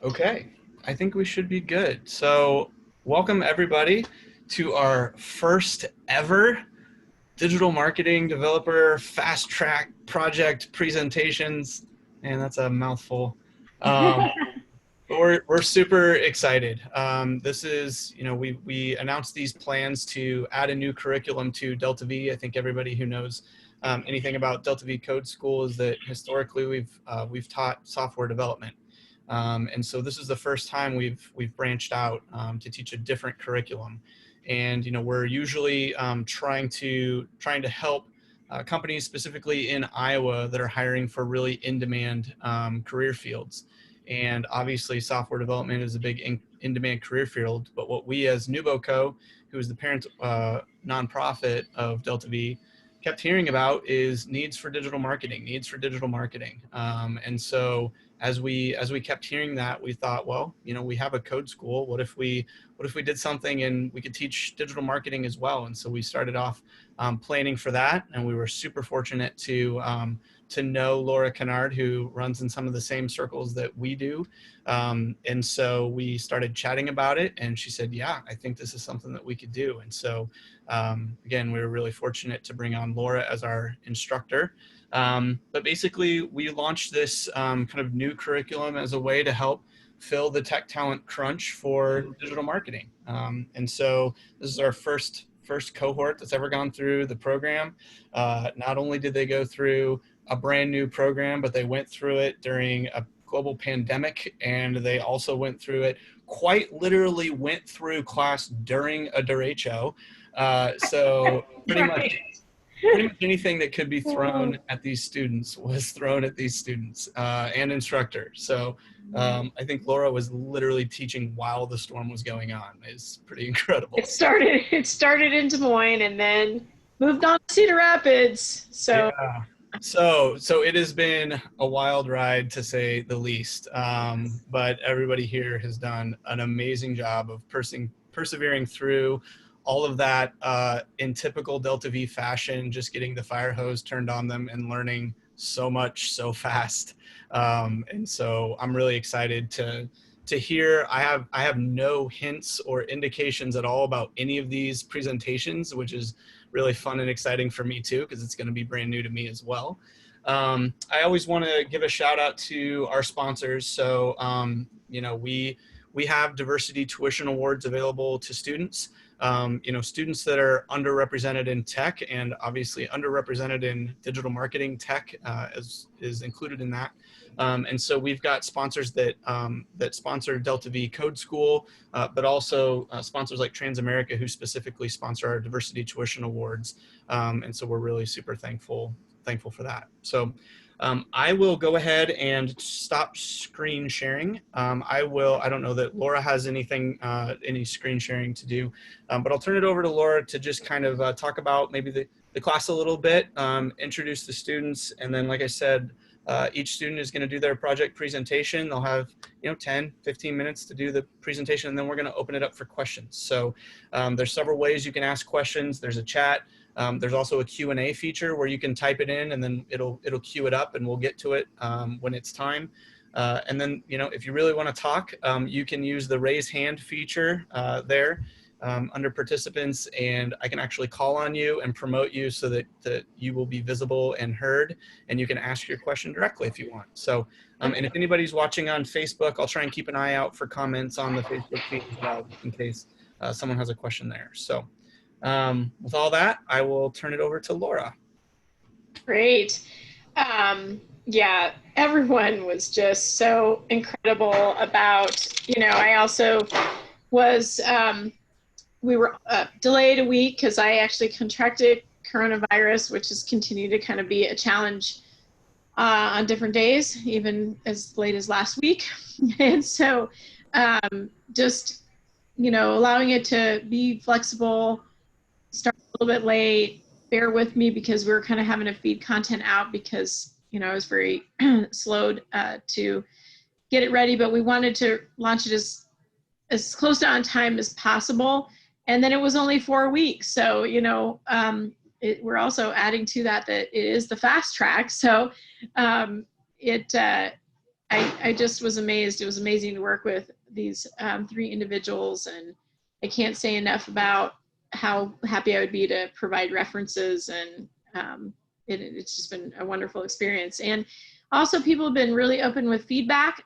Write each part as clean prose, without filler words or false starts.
Okay, I think we should be good. So, welcome everybody to our first ever digital marketing developer fast track project presentations. And that's a mouthful. Um, but we're super excited. This is, we announced these plans to add a new curriculum to Delta V. I think everybody who knows anything about Delta V Code School is that historically we've taught software development. And so this is the first time we've branched out to teach a different curriculum. And we're usually trying to help companies specifically in Iowa that are hiring for really in-demand career fields. And obviously software development is a big in-demand career field, but what we as NuboCo, who is the parent nonprofit of Delta V, kept hearing about is needs for digital marketing. And so as we kept hearing that, we thought, well, we have a code school. What if we did something and we could teach digital marketing as well? And so we started off planning for that, and we were super fortunate to know Laura Kinnard, who runs in some of the same circles that we do. And so we started chatting about it, and she said, yeah, I think this is something that we could do. And so again, we were really fortunate to bring on Laura as our instructor. But basically, we launched this kind of new curriculum as a way to help fill the tech talent crunch for digital marketing. And so this is our first cohort that's ever gone through the program. Not only did they go through a brand new program, but they went through it during a global pandemic, and they also went through it, quite literally went through class during a derecho. So pretty much anything that could be thrown at these students was thrown at these students and instructors. So I think Laura was literally teaching while the storm was going on. It's pretty incredible. It started in Des Moines and then moved on to Cedar Rapids. So yeah. So it has been a wild ride, to say the least. But everybody here has done an amazing job of persevering through all of that in typical Delta V fashion, just getting the fire hose turned on them and learning so much so fast. And so I'm really excited to hear. I have no hints or indications at all about any of these presentations, which is really fun and exciting for me too, because it's going to be brand new to me as well. I always want to give a shout out to our sponsors. So, we have diversity tuition awards available to students. Students that are underrepresented in tech, and obviously underrepresented in digital marketing. Tech is included in that. And so we've got sponsors that sponsor Delta V Code School, but also sponsors like Transamerica, who specifically sponsor our diversity tuition awards. And so we're really super thankful for that. So I will go ahead and stop screen sharing. I don't know that Laura has anything, any screen sharing to do, but I'll turn it over to Laura to just kind of talk about maybe the class a little bit, introduce the students, and then, like I said, each student is going to do their project presentation. They'll have 10, 15 minutes to do the presentation, and then we're going to open it up for questions. So there's several ways you can ask questions. There's a chat. There's also a Q&A feature where you can type it in, and then it'll queue it up, and we'll get to it when it's time. And then, if you really want to talk, you can use the raise hand feature there under participants, and I can actually call on you and promote you so that you will be visible and heard, and you can ask your question directly if you want. So, and if anybody's watching on Facebook, I'll try and keep an eye out for comments on the Facebook feed as well, in case someone has a question there. So with all that, I will turn it over to Laura. great. Yeah, everyone was just so incredible about, I also was, we were delayed a week because I actually contracted coronavirus, which has continued to kind of be a challenge on different days, even as late as last week. And so just, allowing it to be flexible, start a little bit late, bear with me because we were kind of having to feed content out because, I was very slowed to get it ready, but we wanted to launch it as close to on time as possible. And then it was only 4 weeks. So, we're also adding to that it is the fast track. So it I just was amazed. It was amazing to work with these 3 individuals, and I can't say enough about how happy I would be to provide references, and it's just been a wonderful experience. And also, people have been really open with feedback.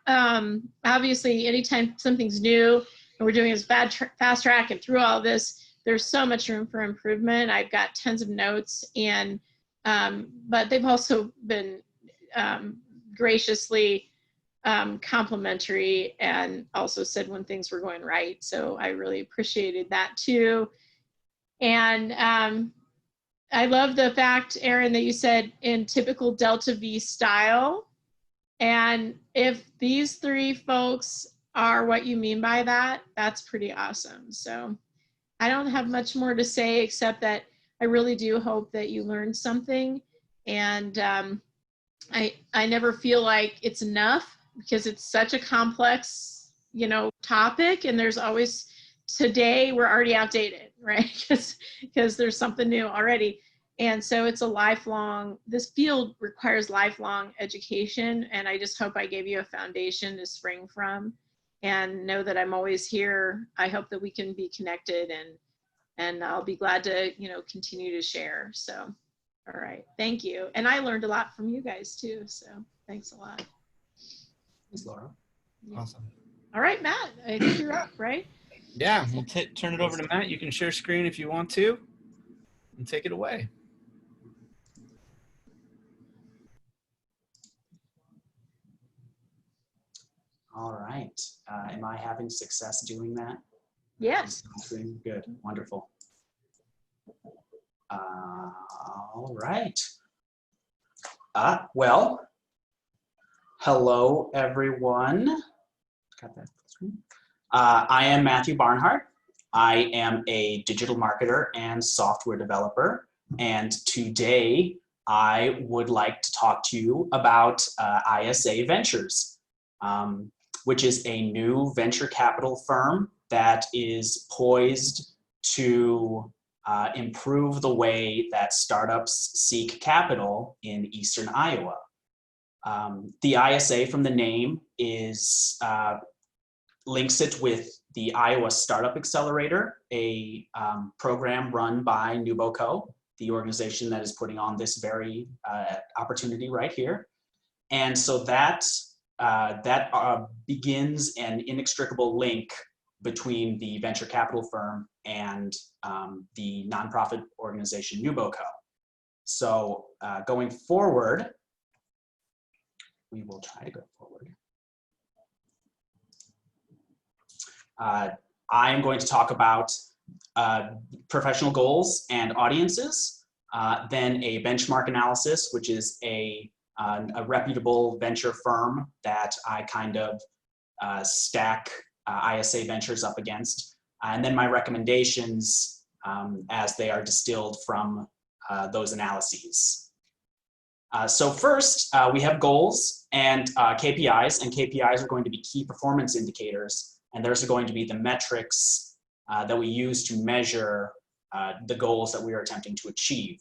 Obviously, anytime something's new and we're doing this fast track and through all this, there's so much room for improvement. I've got tons of notes, and but they've also been graciously complimentary, and also said when things were going right. So I really appreciated that too. And I love the fact, Erin, that you said in typical Delta V style. And if these 3 folks are what you mean by that, that's pretty awesome. So I don't have much more to say, except that I really do hope that you learned something. And I never feel like it's enough, because it's such a complex, topic, and there's always, today we're already outdated, right? Because there's something new already. And so it's a lifelong, this field requires lifelong education, and I just hope I gave you a foundation to spring from, and know that I'm always here. I hope that we can be connected, and I'll be glad to, continue to share. So, all right, thank you. And I learned a lot from you guys too, so thanks a lot. Thanks, Laura. Yeah. Awesome. All right, Matt, I think you're up, right? Yeah, we'll turn it over to Matt. You can share screen if you want to, and take it away. All right. Am I having success doing that? Yes. Good. Wonderful. All right. Well, hello, everyone. Got that screen. I am Matthew Barnhart. I am a digital marketer and software developer. And today I would like to talk to you about ISA Ventures, which is a new venture capital firm that is poised to improve the way that startups seek capital in Eastern Iowa. The ISA, from the name, is links it with the Iowa Startup Accelerator, a program run by NewBoCo, the organization that is putting on this very opportunity right here. And so that begins an inextricable link between the venture capital firm and the nonprofit organization NewBoCo. So going forward, we will try to go forward. I am going to talk about professional goals and audiences, then a benchmark analysis, which is a reputable venture firm that I kind of stack ISA Ventures up against, and then my recommendations as they are distilled from those analyses. So first, we have goals and KPIs, and KPIs are going to be key performance indicators, and those are going to be the metrics that we use to measure the goals that we are attempting to achieve.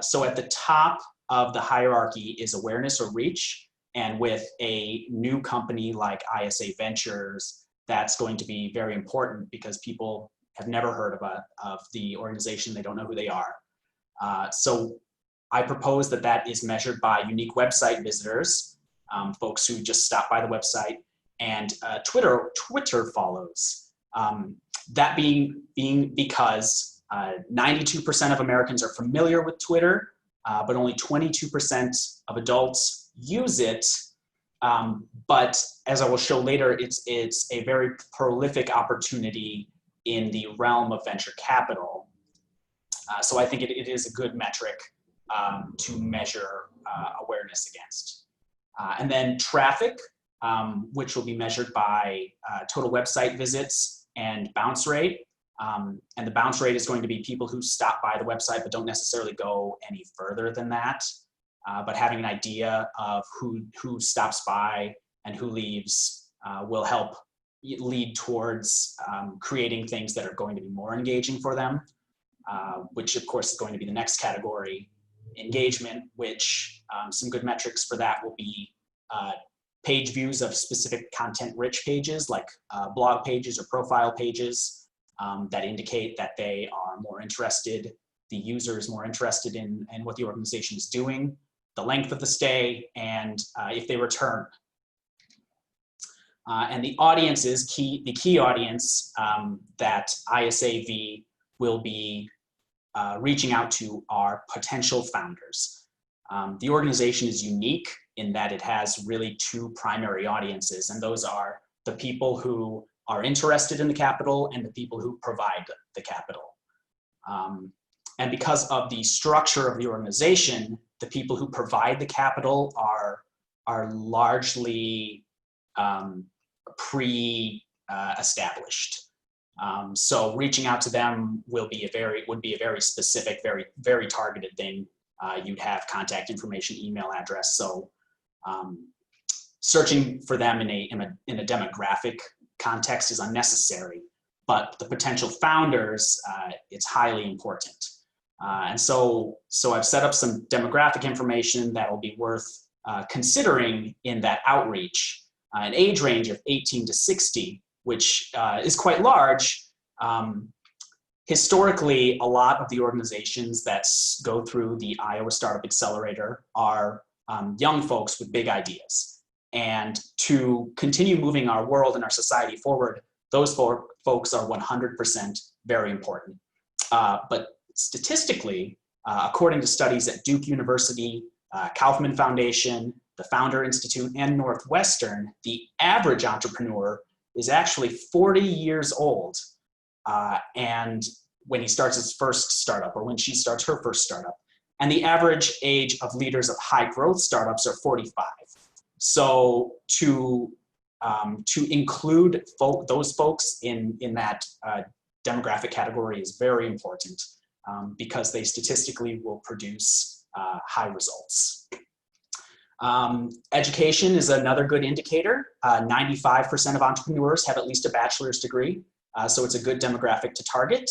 So at the top of the hierarchy is awareness or reach, and with a new company like ISA Ventures, that's going to be very important because people have never heard of the organization. They don't know who they are. So I propose that that is measured by unique website visitors, folks who just stop by the website, and Twitter follows. That being because 92% of Americans are familiar with Twitter, but only 22% of adults use it. But as I will show later, it's a very prolific opportunity in the realm of venture capital. So I think it is a good metric to measure awareness against. And then traffic, which will be measured by total website visits and bounce rate. And the bounce rate is going to be people who stop by the website but don't necessarily go any further than that. But having an idea of who stops by and who leaves will help lead towards creating things that are going to be more engaging for them, which of course is going to be the next category, engagement, which some good metrics for that will be page views of specific content-rich pages like blog pages or profile pages that indicate that they are more interested, the user is more interested in what the organization is doing, the length of the stay, and if they return. And the audience is key. The key audience that ISAV will be reaching out to are potential founders. The organization is unique in that it has really two primary audiences, and those are the people who are interested in the capital and the people who provide the capital. And because of the structure of the organization, the people who provide the capital are largely pre-established. So reaching out to them would be a very specific, very targeted thing. You'd have contact information, email address. So searching for them in a demographic context is unnecessary, but the potential founders, it's highly important. And so I've set up some demographic information that will be worth considering in that outreach. An age range of 18 to 60, which is quite large. Historically, a lot of the organizations that go through the Iowa Startup Accelerator are young folks with big ideas. And to continue moving our world and our society forward, those folks are 100% very important. But statistically, according to studies at Duke University, Kaufman Foundation, the Founder Institute, and Northwestern, the average entrepreneur is actually 40 years old. And when he starts his first startup, or when she starts her first startup. And the average age of leaders of high growth startups are 45. So to include those folks in that demographic category is very important because they statistically will produce high results. Education is another good indicator. 95% of entrepreneurs have at least a bachelor's degree, so it's a good demographic to target.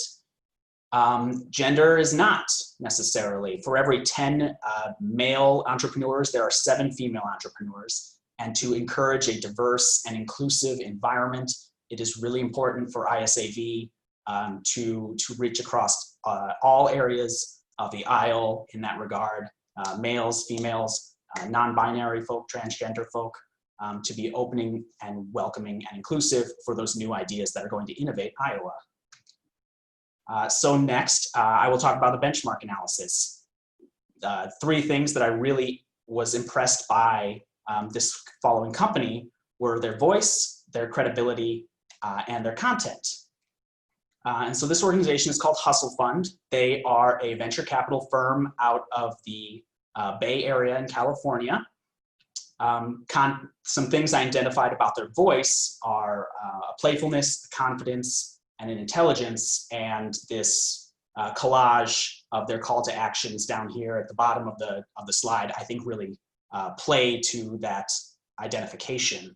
Gender is not necessarily. For every 10 male entrepreneurs, there are 7 female entrepreneurs. And to encourage a diverse and inclusive environment, it is really important for ISAV to reach across all areas of the aisle in that regard, males, females, non-binary folk, transgender folk, to be opening and welcoming and inclusive for those new ideas that are going to innovate Iowa. So next, I will talk about the benchmark analysis. 3 things that I really was impressed by this following company were their voice, their credibility, and their content. And so this organization is called Hustle Fund. They are a venture capital firm out of the Bay Area in California. Some things I identified about their voice are a playfulness, confidence, and an intelligence, and this collage of their call to actions down here at the bottom of the slide, I think really play to that identification.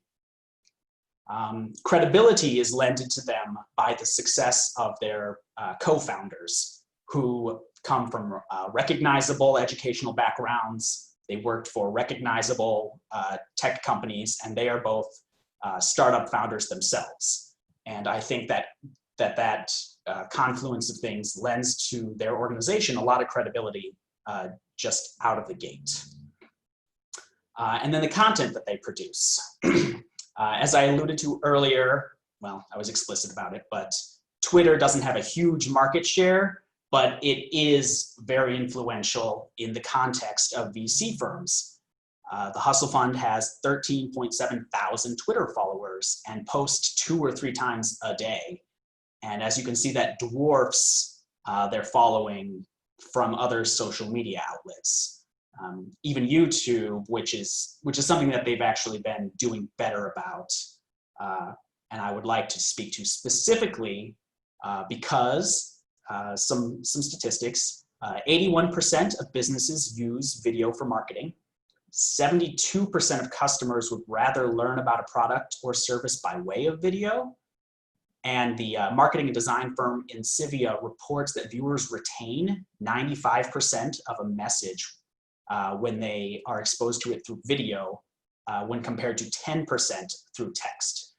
Credibility is lended to them by the success of their co-founders who come from recognizable educational backgrounds. They worked for recognizable tech companies, and they are both startup founders themselves. And I think that confluence of things lends to their organization a lot of credibility just out of the gate. And then the content that they produce. As I alluded to earlier, well, I was explicit about it, but Twitter doesn't have a huge market share, but it is very influential in the context of VC firms. The Hustle Fund has 13.7 thousand Twitter followers and posts 2 or 3 times a day. And as you can see, that dwarfs their following from other social media outlets. Even YouTube, which is something that they've actually been doing better about. And I would like to speak to specifically because some statistics, 81% of businesses use video for marketing. 72% of customers would rather learn about a product or service by way of video. And the marketing and design firm Incivia reports that viewers retain 95% of a message when they are exposed to it through video, when compared to 10% through text.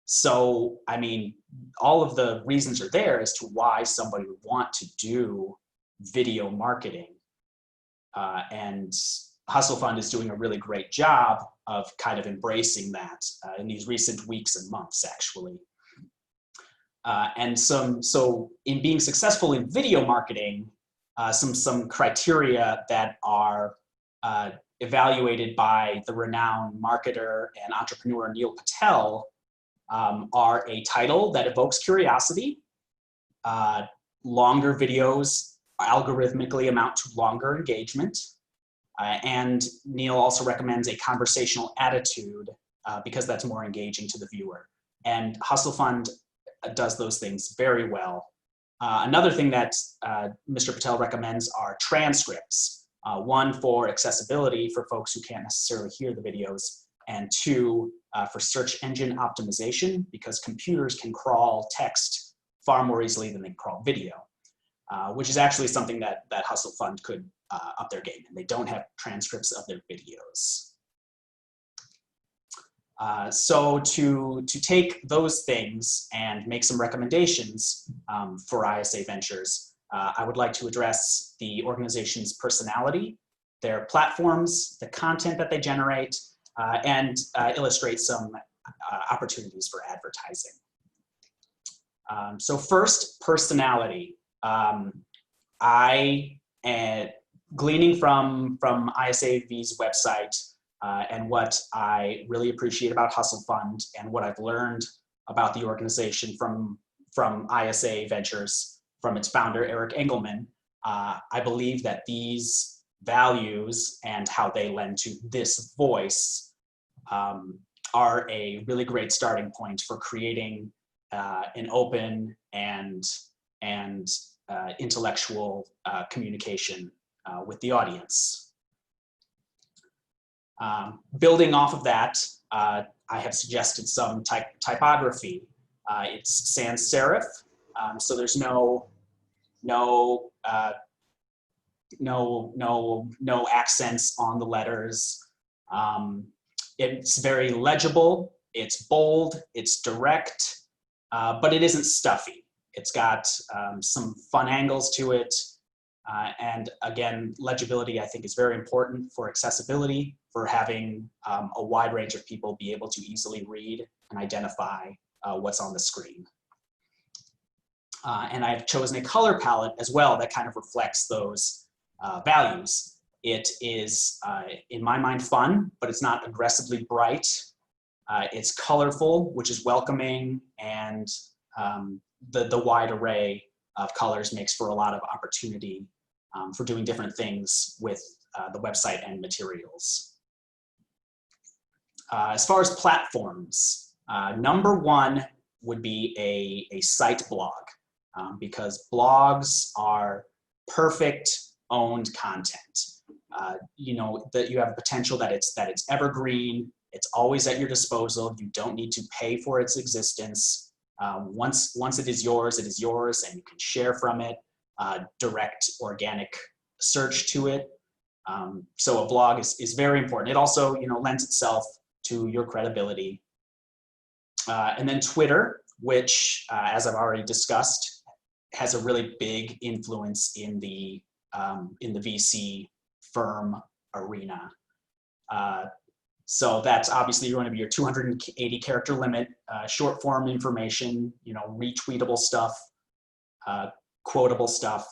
So, I mean, all of the reasons are there as to why somebody would want to do video marketing. And Hustle Fund is doing a really great job of kind of embracing that in these recent weeks and months, actually. So in being successful in video marketing, some criteria that are evaluated by the renowned marketer and entrepreneur Neil Patel are a title that evokes curiosity. Longer videos algorithmically amount to longer engagement. And Neil also recommends a conversational attitude because that's more engaging to the viewer. And Hustle Fund does those things very well. Another thing that Mr. Patel recommends are transcripts. One, for accessibility for folks who can't necessarily hear the videos, and two, for search engine optimization, because computers can crawl text far more easily than they can crawl video, which is actually something that Hustle Fund could up their game, and they don't have transcripts of their videos. So to take those things and make some recommendations for ISA Ventures, I would like to address the organization's personality, their platforms, the content that they generate, and illustrate some opportunities for advertising. So first, personality. Gleaning from ISAV's website, and what I really appreciate about Hustle Fund and what I've learned about the organization from ISA Ventures, from its founder, Eric Engelman, I believe that these values and how they lend to this voice are a really great starting point for creating an open and intellectual communication with the audience. Building off of that, I have suggested some typography. It's sans serif, so there's no accents on the letters. It's very legible, it's bold, it's direct, but it isn't stuffy. It's got some fun angles to it. And again, legibility, I think, is very important for accessibility, for having a wide range of people be able to easily read and identify what's on the screen. And I've chosen a color palette as well that kind of reflects those values. It is, in my mind, fun, but it's not aggressively bright. It's colorful, which is welcoming, and the wide array of colors makes for a lot of opportunity for doing different things with the website and materials. As far as platforms, number one would be a site blog, because blogs are perfect owned content. You know, that you have a potential that it's evergreen, it's always at your disposal, you don't need to pay for its existence. Once it is yours, and you can share from it, direct organic search to it. So a blog is very important. It also, you know, lends itself to your credibility. And then Twitter, which, as I've already discussed, has a really big influence in the VC firm arena. So that's obviously going to be your 280 character limit, short form information, you know, retweetable stuff, quotable stuff,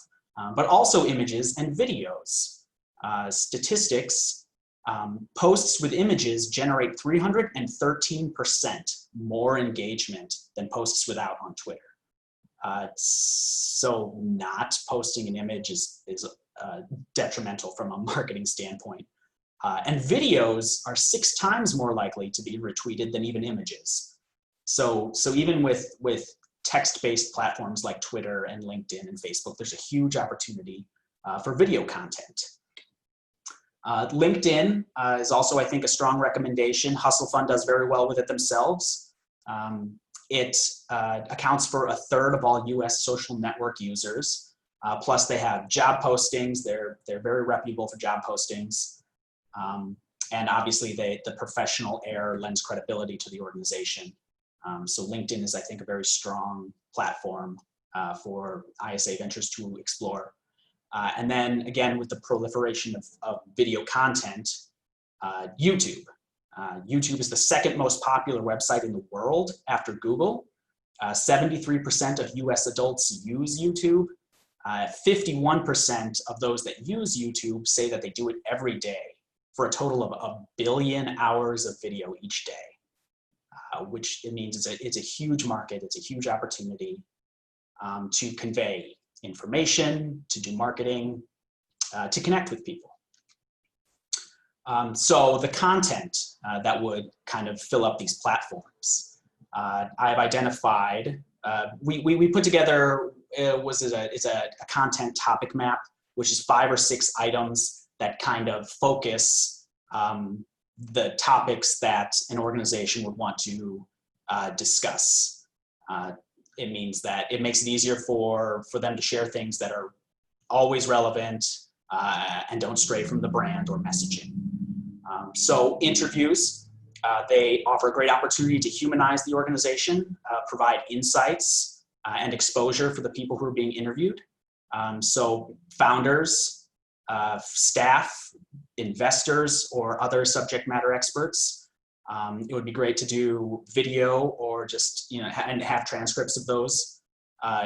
but also images and videos. Statistics, posts with images generate 313% more engagement than posts without on Twitter. So not posting an image is detrimental from a marketing standpoint. And videos are 6 times more likely to be retweeted than even images. So even with text-based platforms like Twitter and LinkedIn and Facebook, there's a huge opportunity for video content. LinkedIn is also, I think, a strong recommendation. Hustle Fund does very well with it themselves. It accounts for 1/3 of all US social network users. Plus they have job postings. They're very reputable for job postings. and obviously the professional air lends credibility to the organization. So LinkedIn is, I think, a very strong platform for ISA Ventures to explore. And then again, with the proliferation of video content, YouTube. YouTube is the second most popular website in the world after Google. 73% of US adults use YouTube. 51% of those that use YouTube say that they do it every day, for a total of 1 billion hours of video each day, which it means it's a huge market, it's a huge opportunity to convey information, to do marketing, to connect with people. So the content that would kind of fill up these platforms, I've identified, we put together, it's a content topic map, which is 5 or 6 items that kind of focus the topics that an organization would want to discuss. It means that it makes it easier for them to share things that are always relevant and don't stray from the brand or messaging. So interviews, they offer a great opportunity to humanize the organization, provide insights and exposure for the people who are being interviewed. So founders, staff, investors, or other subject matter experts. It would be great to do video or just, and have transcripts of those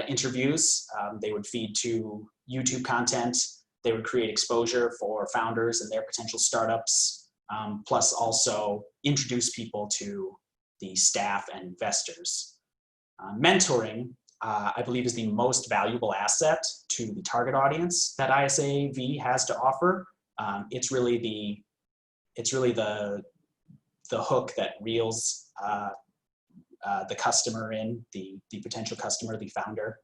interviews. They would feed to YouTube content. They would create exposure for founders and their potential startups, plus also introduce people to the staff and investors. Mentoring, I believe, is the most valuable asset to the target audience that ISAV has to offer. It's really the hook that reels the customer in, the potential customer, the founder.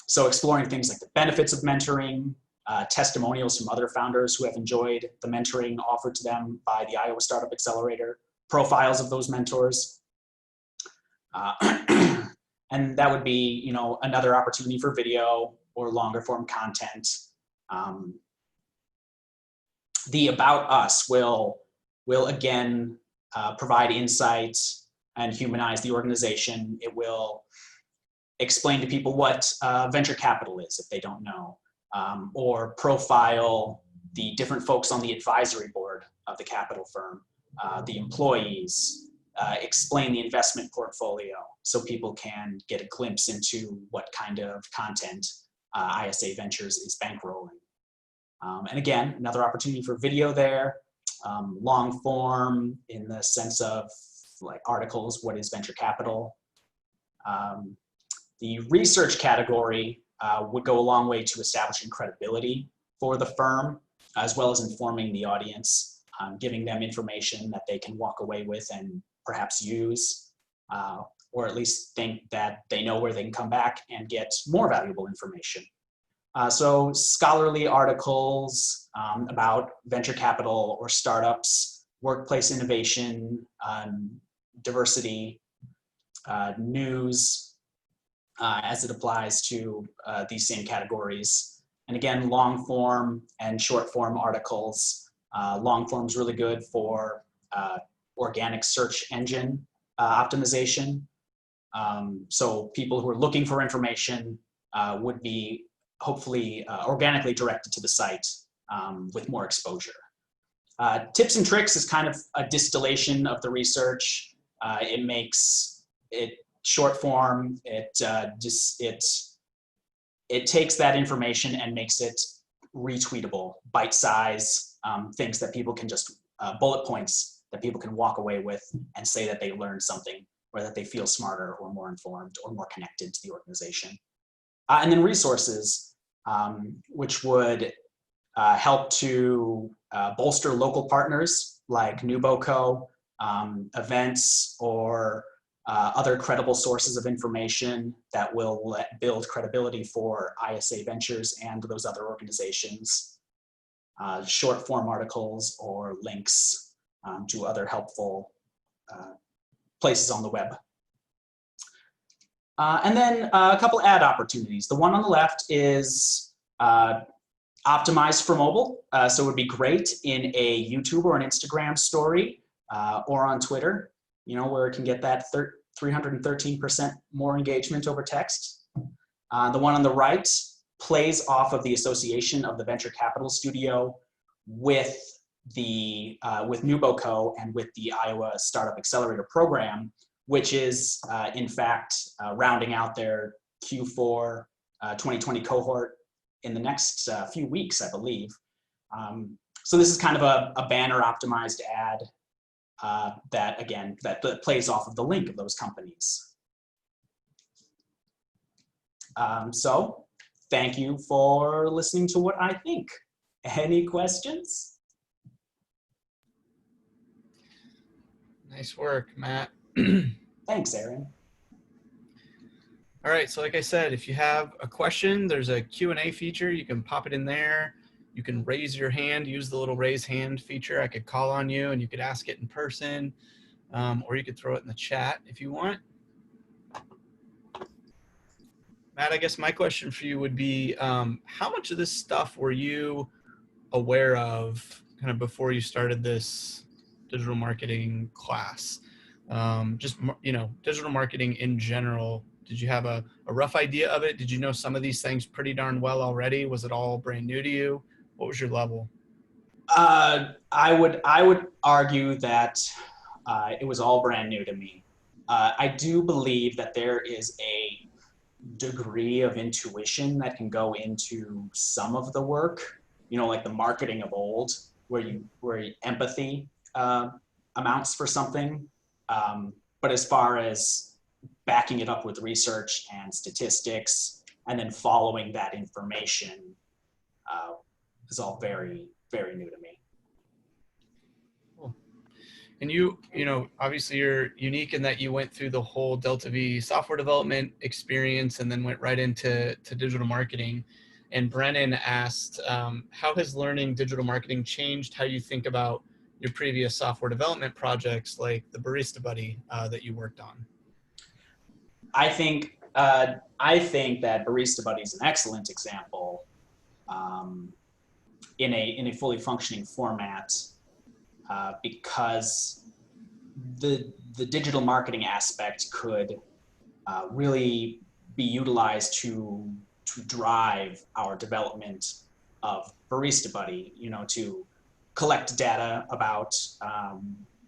So exploring things like the benefits of mentoring, testimonials from other founders who have enjoyed the mentoring offered to them by the Iowa Startup Accelerator, profiles of those mentors. And that would be, another opportunity for video or longer form content. The About Us will again provide insights and humanize the organization. It will explain to people what venture capital is if they don't know, or profile the different folks on the advisory board of the capital firm, the employees, explain the investment portfolio so people can get a glimpse into what kind of content ISA Ventures is bankrolling. And again, another opportunity for video there, long form in the sense of like articles, what is venture capital? The research category would go a long way to establishing credibility for the firm, as well as informing the audience, giving them information that they can walk away with and perhaps use, or at least think that they know where they can come back and get more valuable information. So scholarly articles about venture capital or startups, workplace innovation, diversity, news, as it applies to these same categories. And again, long form and short form articles. Long form is really good for organic search engine optimization. So people who are looking for information would be hopefully organically directed to the site with more exposure. Tips and tricks is kind of a distillation of the research. It makes it short form. It takes that information and makes it retweetable, bite size, things that people can just, bullet points that people can walk away with and say that they learned something, or that they feel smarter or more informed or more connected to the organization. And then resources, which would help to bolster local partners like NewBoCo, events, or other credible sources of information that will build credibility for ISA Ventures and those other organizations. Short form articles or links to other helpful places on the web. And then a couple ad opportunities. The one on the left is optimized for mobile. So it would be great in a YouTube or an Instagram story or on Twitter, you know, where it can get that 313% more engagement over text. The one on the right plays off of the association of the Venture Capital Studio with the with NewBoCo and with the Iowa Startup Accelerator Program, which is in fact rounding out their Q4 2020 cohort in the next few weeks, I believe. So this is kind of a banner optimized ad that, again, that plays off of the link of those companies. So thank you for listening to what I think. Any questions? Nice work, Matt. Thanks, Aaron. All right, so like I said, if you have a question, there's a Q&A feature. You can pop it in there. You can raise your hand, use the little raise hand feature. I could call on you and you could ask it in person, or you could throw it in the chat if you want. Matt, I guess my question for you would be, how much of this stuff were you aware of kind of before you started this digital marketing class? Just, you know, digital marketing in general. Did you have a rough idea of it? Did you know some of these things pretty darn well already? Was it all brand new to you? What was your level? I would argue that it was all brand new to me. I do believe that there is a degree of intuition that can go into some of the work, you know, like the marketing of old, where empathy amounts for something. But as far as backing it up with research and statistics, and then following that information is all very, very new to me. Cool. And you know, obviously you're unique in that you went through the whole Delta V software development experience and then went right into digital marketing. And Brennan asked, how has learning digital marketing changed how you think about your previous software development projects like the Barista Buddy that you worked on? I think that Barista Buddy is an excellent example in a fully functioning format because the digital marketing aspect could really be utilized to drive our development of Barista Buddy, you know, to collect data about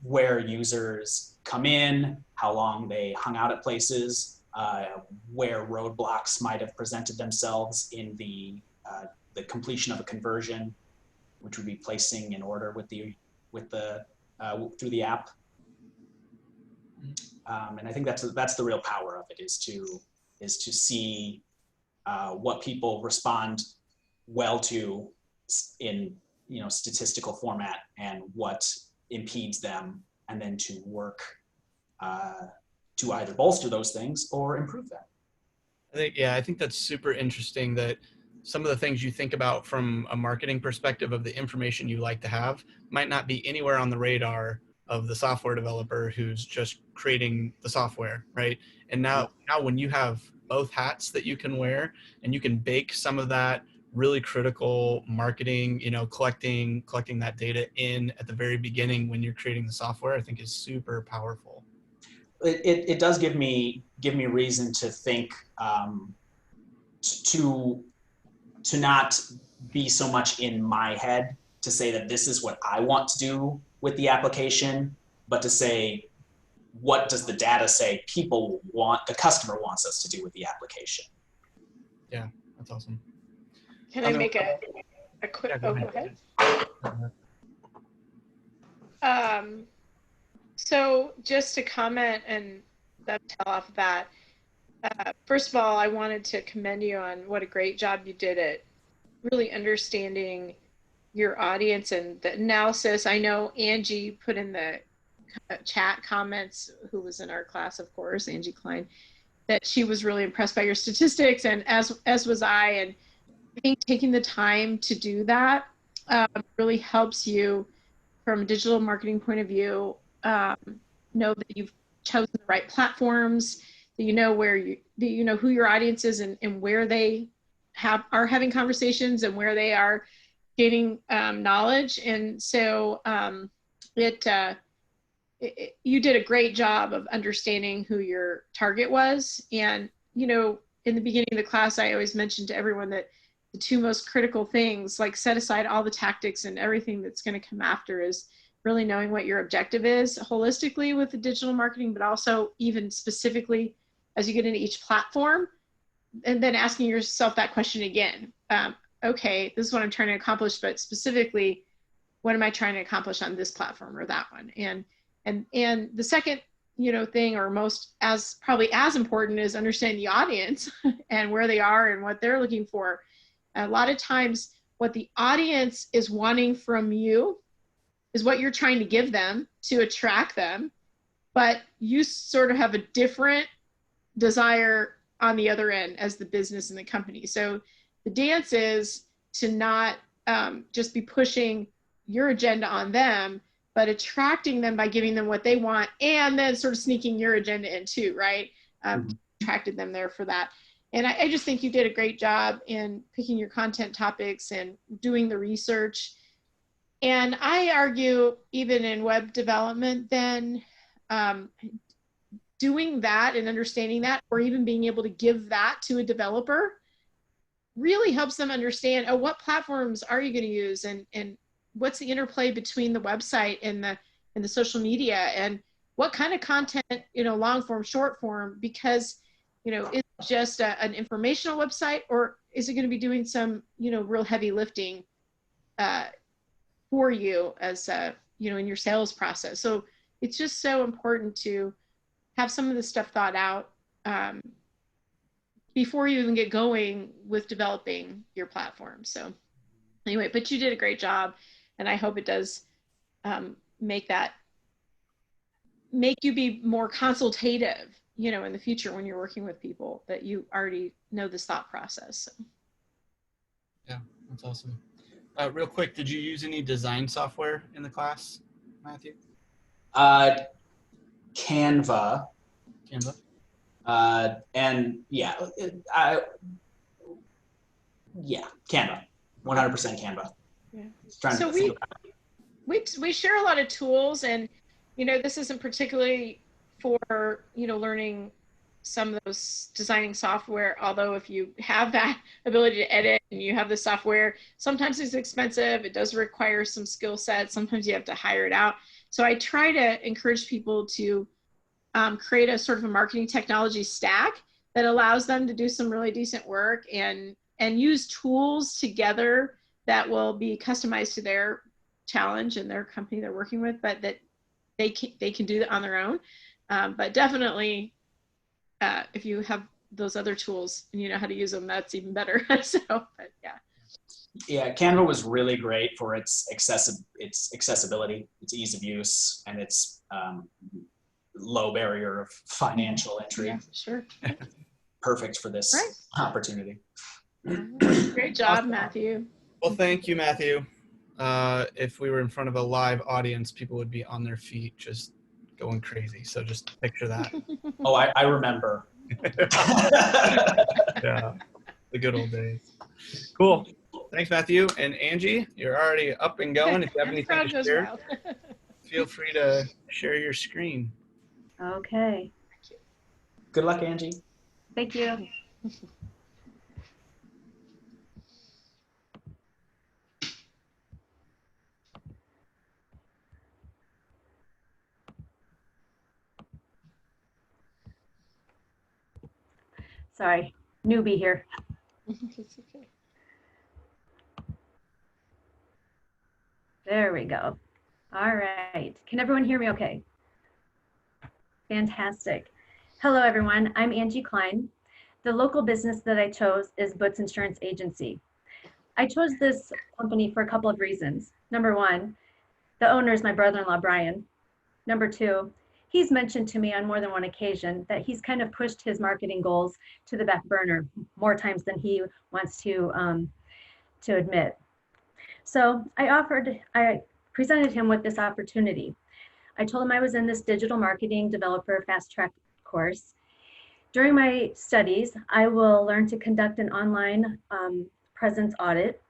where users come in, how long they hung out at places, where roadblocks might have presented themselves in the completion of a conversion, which would be placing an order through the app. And I think that's the real power of it, is to see what people respond well to in, you know, statistical format and what impedes them, and then to work to either bolster those things or improve them. I think that's super interesting that some of the things you think about from a marketing perspective of the information you like to have might not be anywhere on the radar of the software developer who's just creating the software, right? And now when you have both hats that you can wear and you can bake some of that really critical marketing, you know, collecting that data in at the very beginning when you're creating the software, I think is super powerful. It does give me reason to think to not be so much in my head to say that this is what I want to do with the application, but to say, what does the data say people want, the customer wants us to do with the application? Yeah, that's awesome. Can I make a quick, yeah, go ahead? So just to comment and dovetail off of that, first of all, I wanted to commend you on what a great job you did at really understanding your audience and the analysis. I know Angie put in the chat comments, who was in our class, of course, Angie Klein, that she was really impressed by your statistics, and as was I. And I think taking the time to do that really helps you from a digital marketing point of view, know that you've chosen the right platforms, that you know where that you know who your audience is and where they are having conversations and where they are gaining knowledge. And so you did a great job of understanding who your target was. And, you know, in the beginning of the class, I always mentioned to everyone that the two most critical things, like set aside all the tactics and everything that's going to come after, is really knowing what your objective is holistically with the digital marketing, but also even specifically as you get into each platform, and then asking yourself that question again. Okay, this is what I'm trying to accomplish, but specifically, what am I trying to accomplish on this platform or that one? And the second, you know, thing, or probably as important, is understanding the audience and where they are and what they're looking for. A lot of times what the audience is wanting from you is what you're trying to give them to attract them, but you sort of have a different desire on the other end as the business and the company. So the dance is to not just be pushing your agenda on them, but attracting them by giving them what they want, and then sort of sneaking your agenda in too, right? Attracted them there for that. And I just think you did a great job in picking your content topics and doing the research. And I argue, even in web development, then doing that and understanding that, or even being able to give that to a developer, really helps them understand, oh, what platforms are you going to use, and what's the interplay between the website and the social media, and what kind of content, you know, long form, short form, because, you know, it's just an informational website, or is it going to be doing some, you know, real heavy lifting for you as you know, in your sales process. So it's just so important to have some of this stuff thought out before you even get going with developing your platform. So anyway, but you did a great job, and I hope it does make you be more consultative, you know, in the future when you're working with people, that you already know this thought process. So. Yeah, that's awesome. Real quick, did you use any design software in the class, Matthew? Canva. Canva? And yeah, Canva, 100% Canva. Yeah. So we share a lot of tools, and, you know, this isn't particularly for, you know, learning some of those designing software, although if you have that ability to edit and you have the software, sometimes it's expensive. It does require some skill sets. Sometimes you have to hire it out. So I try to encourage people to create a sort of a marketing technology stack that allows them to do some really decent work and use tools together that will be customized to their challenge and their company they're working with, but that they can do that on their own. But definitely, if you have those other tools and you know how to use them, that's even better. So, but yeah. Yeah, Canva was really great for its accessibility, its ease of use, and its low barrier of financial entry. Yeah, sure. Perfect for this opportunity. Great job, Matthew. Well, thank you, Matthew. If we were in front of a live audience, people would be on their feet just going crazy. So just picture that. Oh, I remember. Yeah, the good old days. Cool. Thanks, Matthew. And Angie, you're already up and going. If you have anything to share, feel free to share your screen. Okay. Good luck, Angie. Thank you. Sorry, newbie here. It's okay. There we go. All right. Can everyone hear me okay? Fantastic. Hello, everyone. I'm Angie Klein. The local business that I chose is Butts Insurance Agency. I chose this company for a couple of reasons. Number one, the owner is my brother-in-law, Brian. Number two, he's mentioned to me on more than one occasion that he's kind of pushed his marketing goals to the back burner more times than he wants to admit. So I presented him with this opportunity. I told him I was in this digital marketing developer fast track course. During my studies, I will learn to conduct an online presence audit.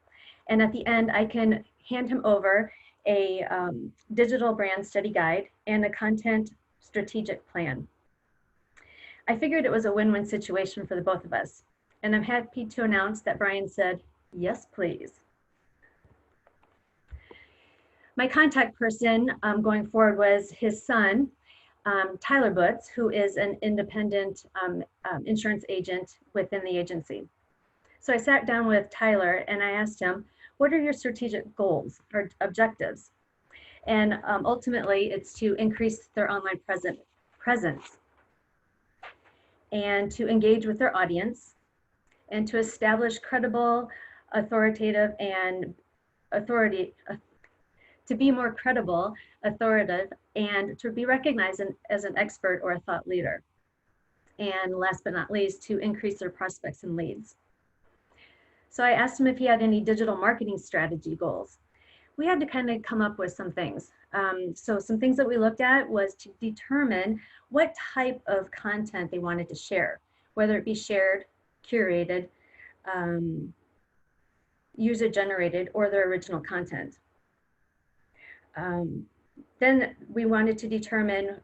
And at the end, I can hand him over a digital brand study guide and a content strategic plan. I figured it was a win-win situation for the both of us. And I'm happy to announce that Brian said, yes, please. My contact person going forward was his son, Tyler Butz, who is an independent insurance agent within the agency. So I sat down with Tyler and I asked him, what are your strategic goals or objectives? And ultimately, it's to increase their online presence and to engage with their audience and to establish credible, authoritative, and to be more credible, authoritative, and to be recognized as an expert or a thought leader. And last but not least, to increase their prospects and leads. So I asked him if he had any digital marketing strategy goals. We had to kind of come up with some things. So some things that we looked at was to determine what type of content they wanted to share, whether it be shared, curated, user-generated, or their original content. Then we wanted to determine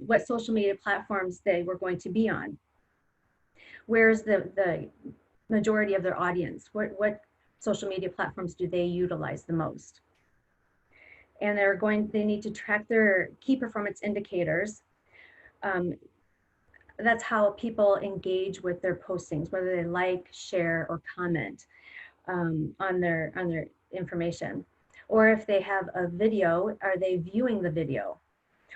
what social media platforms they were going to be on. Where's the majority of their audience? What social media platforms do they utilize the most? And they need to track their key performance indicators. That's how people engage with their postings, whether they like, share, or comment on their information. Or if they have a video, are they viewing the video?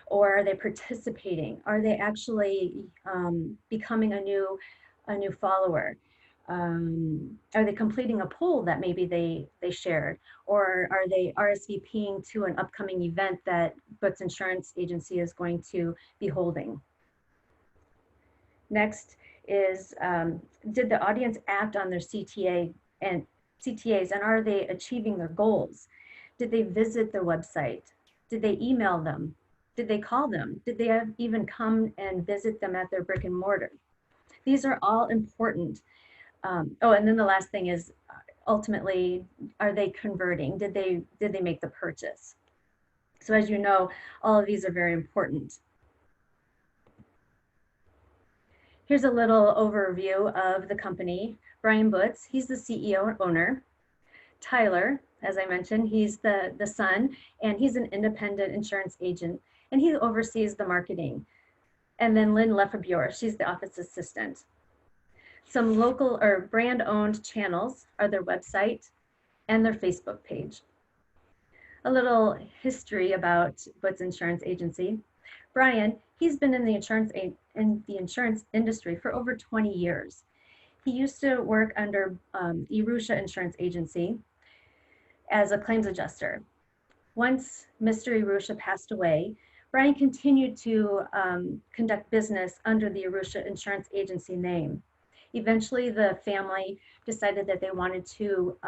Or are they participating? Are they actually becoming a new follower? Are they completing a poll that maybe they shared? Or are they RSVPing to an upcoming event that Butz Insurance Agency is going to be holding? Next is, did the audience act on their CTAs and are they achieving their goals? Did they visit their website? Did they email them? Did they call them? Did they even come and visit them at their brick and mortar? These are all important. Oh, and then the last thing is, ultimately, are they converting? Did they make the purchase? So as you know, all of these are very important. Here's a little overview of the company. Brian Butz, he's the CEO and owner. Tyler, as I mentioned, he's the son, and he's an independent insurance agent, and he oversees the marketing. And then Lynn Lefebvre, she's the office assistant. Some local or brand-owned channels are their website and their Facebook page. A little history about Butz Insurance Agency. Brian, he's been in the insurance industry for over 20 years. He used to work under Erusha Insurance Agency as a claims adjuster. Once Mr. Erusha passed away, Brian continued to conduct business under the Erusha Insurance Agency name. Eventually, the family decided that they wanted to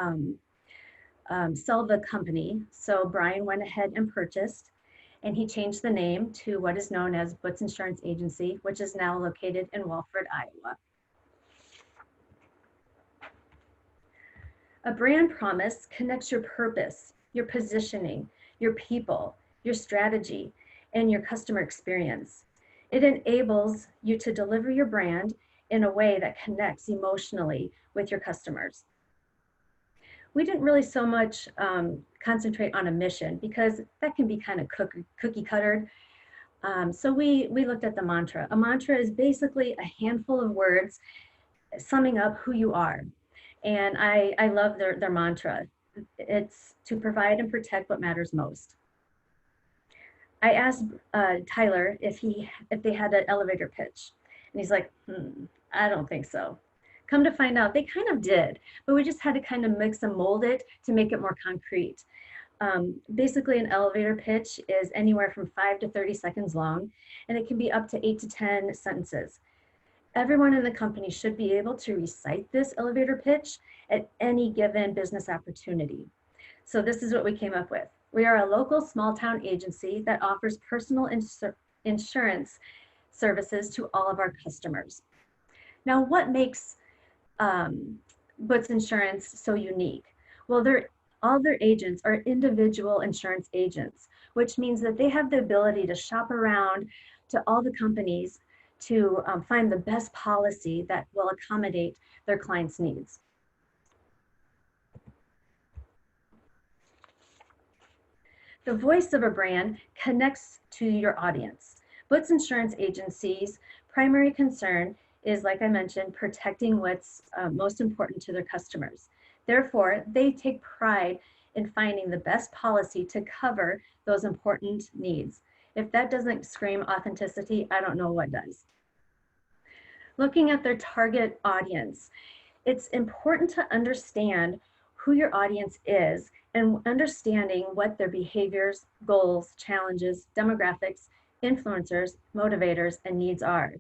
sell the company, so Brian went ahead and purchased, and he changed the name to what is known as Butz Insurance Agency, which is now located in Walford, Iowa. A brand promise connects your purpose, your positioning, your people, your strategy, and your customer experience. It enables you to deliver your brand in a way that connects emotionally with your customers. We didn't really so much concentrate on a mission because that can be kind of cookie cutter. So we looked at the mantra. A mantra is basically a handful of words summing up who you are. And I love their mantra. It's to provide and protect what matters most. I asked Tyler if they had an elevator pitch, and he's like, I don't think so. Come to find out, they kind of did, but we just had to kind of mix and mold it to make it more concrete. Basically, an elevator pitch is anywhere from 5 to 30 seconds long, and it can be up to 8 to 10 sentences. Everyone in the company should be able to recite this elevator pitch at any given business opportunity. So this is what we came up with. We are a local small town agency that offers personal insurance services to all of our customers. Now, what makes Butts Insurance so unique? Well, all their agents are individual insurance agents, which means that they have the ability to shop around to all the companies to find the best policy that will accommodate their clients' needs. The voice of a brand connects to your audience. Butts Insurance Agency's primary concern is, like I mentioned, protecting what's most important to their customers. Therefore, they take pride in finding the best policy to cover those important needs. If that doesn't scream authenticity, I don't know what does. Looking at their target audience, it's important to understand who your audience is and understanding what their behaviors, goals, challenges, demographics, influencers, motivators, and needs are.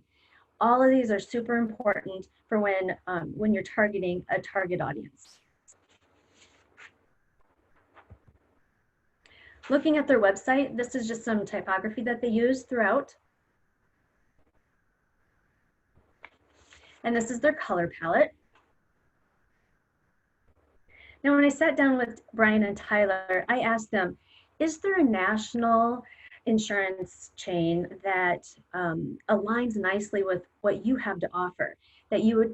All of these are super important for when you're targeting a target audience. Looking at their website, this is just some typography that they use throughout. And this is their color palette. Now, when I sat down with Brian and Tyler, I asked them, is there a national insurance chain that aligns nicely with what you have to offer, that would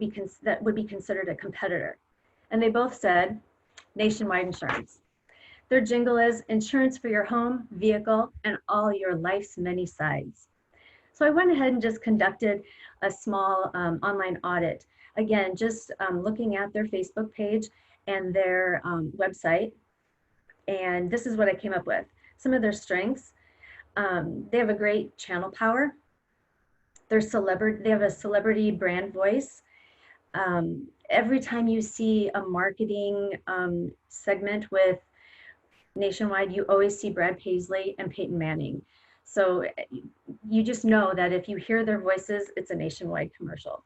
be considered a competitor? And they both said, Nationwide Insurance. Their jingle is insurance for your home, vehicle, and all your life's many sides. So I went ahead and just conducted a small online audit. Again, just looking at their Facebook page and their website. And this is what I came up with. Some of their strengths. They have a great channel power. They have a celebrity brand voice. Every time you see a marketing segment with Nationwide, you always see Brad Paisley and Peyton Manning. So you just know that if you hear their voices, it's a Nationwide commercial.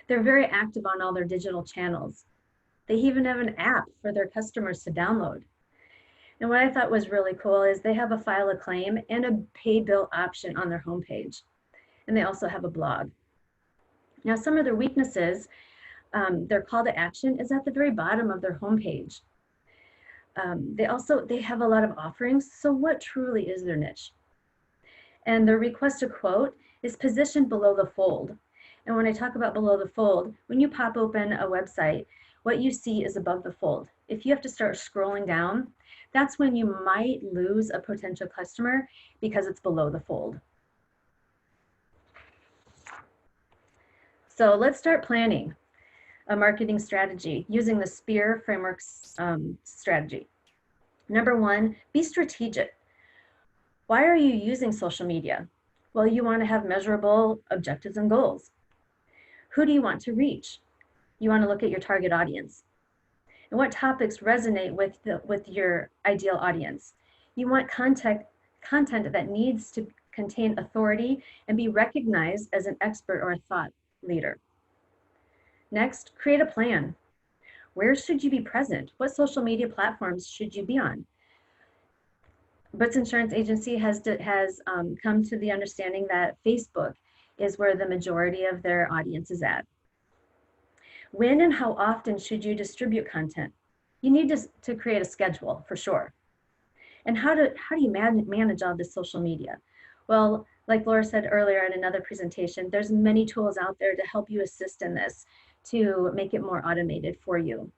They're very active on all their digital channels. They even have an app for their customers to download. And what I thought was really cool is they have a file a claim and a pay bill option on their homepage. And they also have a blog. Now, some of their weaknesses, their call to action is at the very bottom of their homepage. They have a lot of offerings. So what truly is their niche? And their request to quote is positioned below the fold. And when I talk about below the fold, when you pop open a website, what you see is above the fold. If you have to start scrolling down, that's when you might lose a potential customer because it's below the fold. So let's start planning a marketing strategy using the SPEAR framework's strategy. Number one, be strategic. Why are you using social media? Well, you want to have measurable objectives and goals. Who do you want to reach? You want to look at your target audience. And what topics resonate with your ideal audience? You want content that needs to contain authority and be recognized as an expert or a thought leader. Next, create a plan. Where should you be present? What social media platforms should you be on? Butts Insurance Agency has come to the understanding that Facebook is where the majority of their audience is at. When and how often should you distribute content? You need to create a schedule for sure. And how do you manage all this social media? Well, like Laura said earlier in another presentation, there's many tools out there to help you assist in this to make it more automated for you.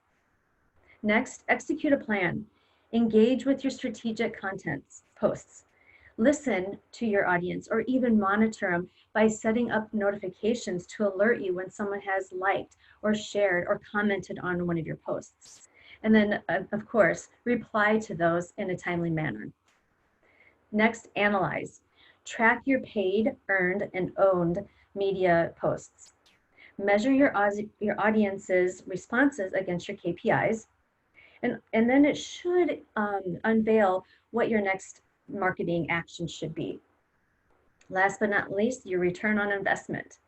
Next, execute a plan. Engage with your strategic posts. Listen to your audience or even monitor them by setting up notifications to alert you when someone has liked or shared or commented on one of your posts. And then, of course, reply to those in a timely manner. Next, analyze. Track your paid, earned, and owned media posts. Measure your audience's responses against your KPIs. And then it should unveil what your next marketing action should be. Last but not least, your return on investment.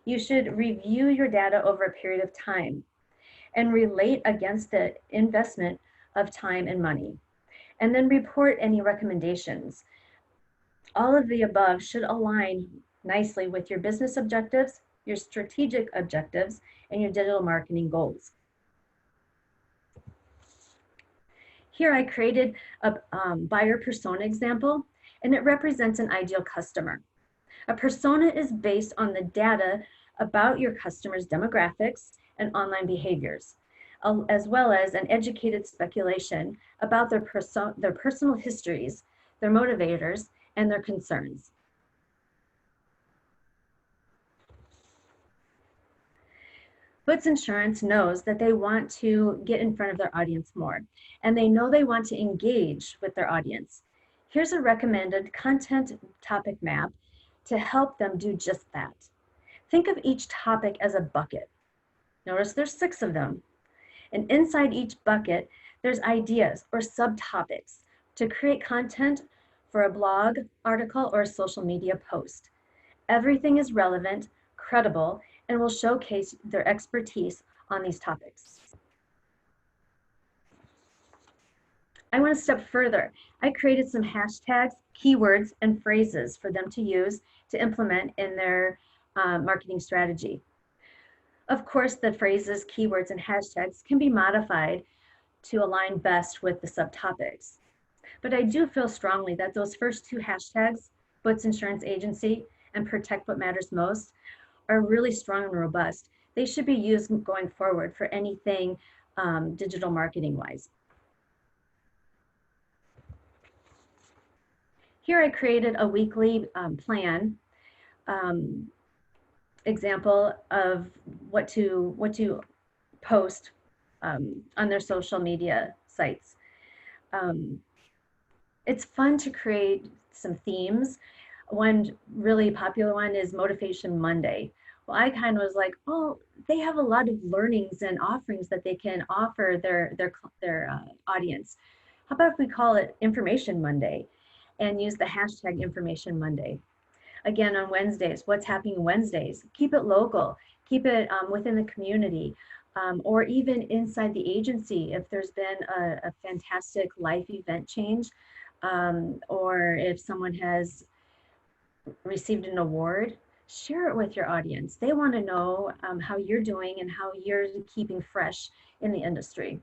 You should review your data over a period of time and relate against the investment of time and money, and then report any recommendations. All of the above should align nicely with your business objectives your strategic objectives, and your digital marketing goals. Here I created a buyer persona example, and it represents an ideal customer. A persona is based on the data about your customer's demographics and online behaviors, as well as an educated speculation about their personal histories, their motivators, and their concerns. Butts Insurance knows that they want to get in front of their audience more, and they know they want to engage with their audience. Here's a recommended content topic map to help them do just that. Think of each topic as a bucket. Notice there's 6 of them. And inside each bucket, there's ideas or subtopics to create content for a blog, article, or a social media post. Everything is relevant, credible, and will showcase their expertise on these topics. I went a step further. I created some hashtags, keywords, and phrases for them to use to implement in their marketing strategy. Of course, the phrases, keywords, and hashtags can be modified to align best with the subtopics. But I do feel strongly that those first 2 hashtags, Butts Insurance Agency and Protect What Matters Most, are really strong and robust. They should be used going forward for anything digital marketing wise. Here I created a weekly plan example of what to post on their social media sites. It's fun to create some themes. One really popular one is Motivation Monday. Well, I kind of was like, oh, they have a lot of learnings and offerings that they can offer their audience. How about if we call it Information Monday and use the hashtag Information Monday? Again, on Wednesdays, what's happening Wednesdays? Keep it local, keep it within the community, or even inside the agency if there's been a fantastic life event change, or if someone has received an award, share it with your audience. They want to know how you're doing and how you're keeping fresh in the industry.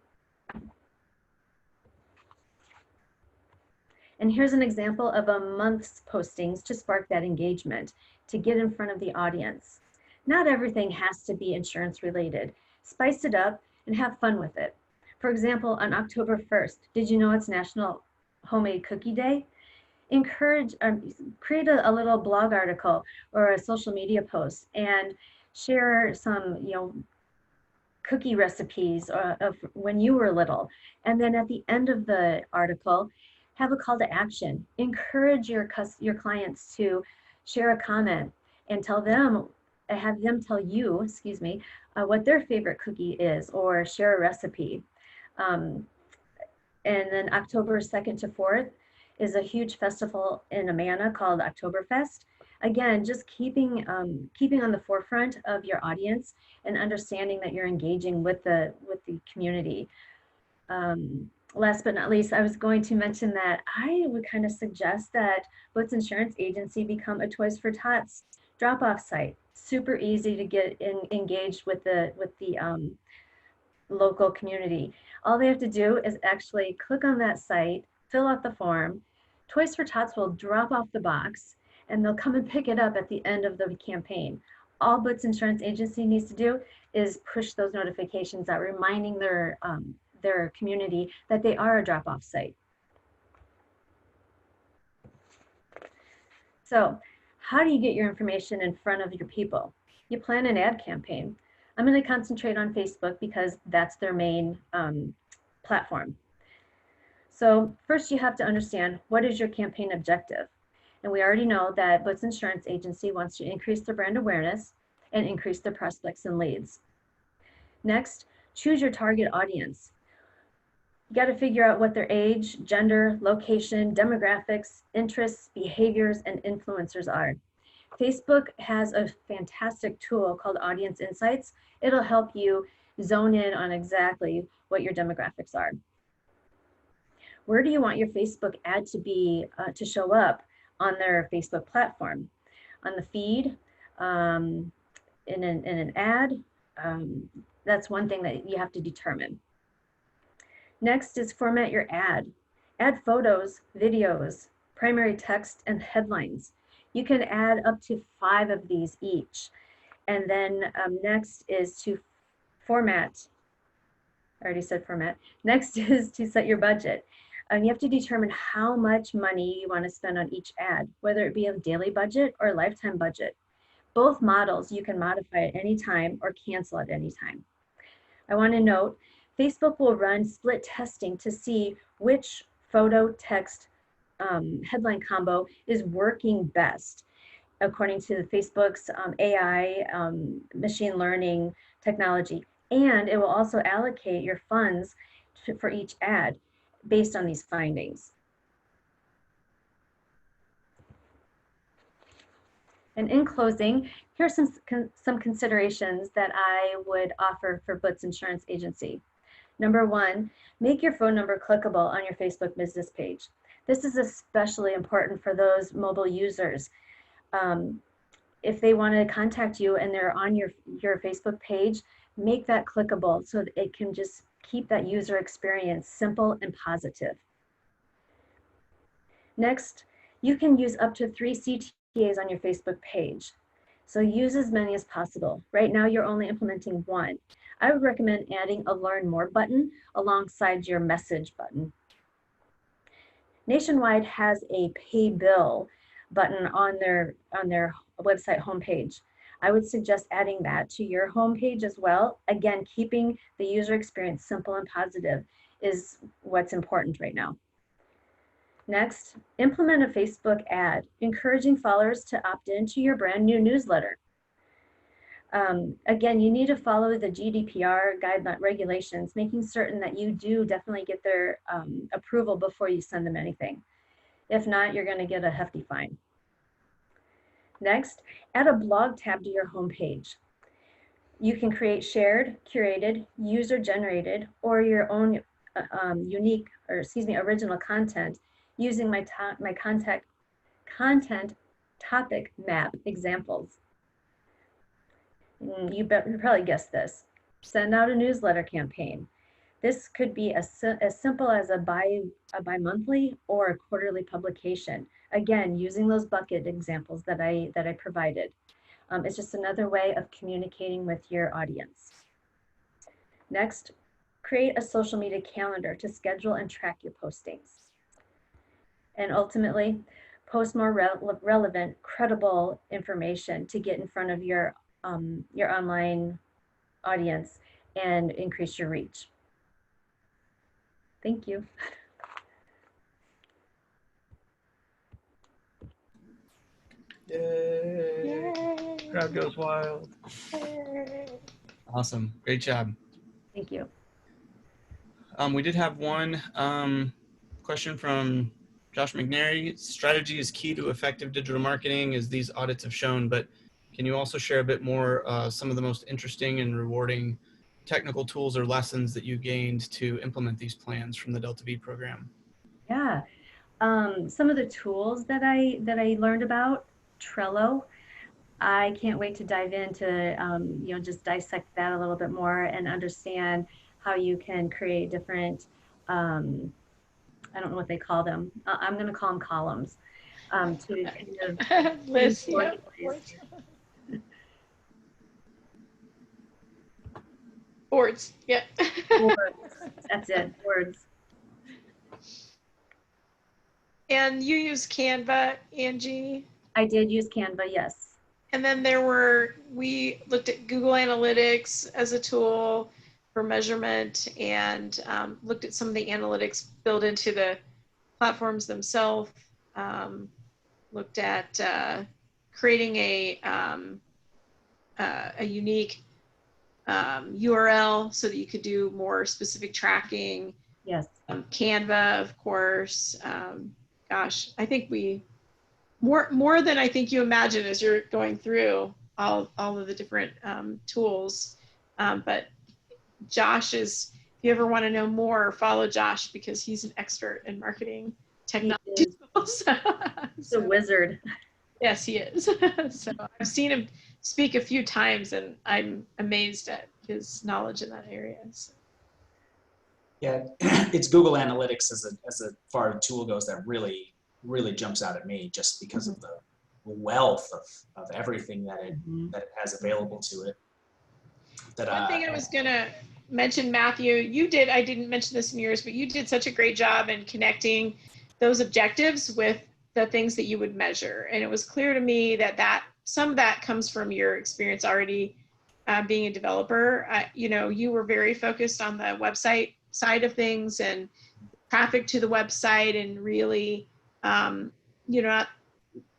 And here's an example of a month's postings to spark that engagement, to get in front of the audience. Not everything has to be insurance related. Spice it up and have fun with it. For example, on October 1st, did you know it's National Homemade Cookie Day? Encourage, create a little blog article or a social media post and share some, cookie recipes of when you were little. And then at the end of the article, have a call to action. Encourage your clients to share a comment and have them tell you, what their favorite cookie is or share a recipe. And then October 2nd to 4th is a huge festival in Amana called Oktoberfest. Again, just keeping on the forefront of your audience and understanding that you're engaging with the community. Last but not least, I was going to mention that I would kind of suggest that Butts Insurance Agency become a Toys for Tots drop-off site. Super easy to get engaged with the local community. All they have to do is actually click on that site, fill out the form. Toys for Tots will drop off the box and they'll come and pick it up at the end of the campaign. All Butts Insurance Agency needs to do is push those notifications out, reminding their community that they are a drop-off site. So how do you get your information in front of your people? You plan an ad campaign. I'm going to concentrate on Facebook because that's their main platform. So first you have to understand, what is your campaign objective? And we already know that Butts Insurance Agency wants to increase their brand awareness and increase their prospects and leads. Next, choose your target audience. You got to figure out what their age, gender, location, demographics, interests, behaviors, and influencers are. Facebook has a fantastic tool called Audience Insights. It'll help you zone in on exactly what your demographics are. Where do you want your Facebook ad to be, to show up on their Facebook platform? On the feed, in in an ad. That's one thing that you have to determine. Next is format your ad. Add photos, videos, primary text, and headlines. You can add up to 5 of these each. And then next is to format. I already said format. Next is to set your budget. And you have to determine how much money you want to spend on each ad, whether it be a daily budget or a lifetime budget. Both models you can modify at any time or cancel at any time. I want to note, Facebook will run split testing to see which photo text headline combo is working best according to Facebook's AI machine learning technology. And it will also allocate your funds for each ad based on these findings. And in closing, here's some considerations that I would offer for Butts Insurance Agency. Number 1, make your phone number clickable on your Facebook business page. This is especially important for those mobile users. If they want to contact you and they're on your Facebook page, make that clickable so that it can just keep that user experience simple and positive. Next, you can use up to 3 CTAs on your Facebook page. So use as many as possible. Right now, you're only implementing 1. I would recommend adding a Learn More button alongside your message button. Nationwide has a pay bill button on their website homepage. I would suggest adding that to your homepage as well. Again, keeping the user experience simple and positive is what's important right now. Next, implement a Facebook ad, encouraging followers to opt into your brand new newsletter. Again, you need to follow the GDPR guideline regulations, making certain that you do definitely get their approval before you send them anything. If not, you're going to get a hefty fine. Next, add a blog tab to your homepage. You can create shared, curated, user-generated, or your own original content using my content topic map examples. You probably guessed this. Send out a newsletter campaign. This could be as simple as a bi-monthly or a quarterly publication. Again, using those bucket examples that I provided. It's just another way of communicating with your audience. Next, create a social media calendar to schedule and track your postings. And ultimately, post more relevant, credible information to get in front of your online audience and increase your reach. Thank you. Yay. Yay. Crowd goes wild. Yay. Awesome. Great job. Thank you. We did have one question from Josh McNary. Strategy is key to effective digital marketing, as these audits have shown, but can you also share a bit more some of the most interesting and rewarding technical tools or lessons that you gained to implement these plans from the Delta V program? Yeah, some of the tools that I learned about, Trello. I can't wait to dive into just dissect that a little bit more and understand how you can create different I don't know what they call them. I'm going to call them columns to kind of Liz, yeah. Boards, yeah. Boards. That's it, boards. And you use Canva, Angie? I did use Canva, yes. And then we looked at Google Analytics as a tool for measurement and looked at some of the analytics built into the platforms themselves. Looked at creating a unique URL so that you could do more specific tracking. Yes. Canva, of course. Gosh, I think we more than I think you imagine as you're going through all of the different tools. But Josh is, if you ever want to know more, follow Josh because he's an expert in marketing technology. He's a wizard. Yes, he is. So I've seen him speak a few times, and I'm amazed at his knowledge in that area. So. Yeah, it's Google Analytics as far as tool goes that really jumps out at me, just because of the wealth of everything that it has available to it. One thing I was gonna mention, Matthew, I didn't mention this in yours, but you did such a great job in connecting those objectives with the things that you would measure. And it was clear to me that some of that comes from your experience already being a developer. You were very focused on the website side of things and traffic to the website, and really,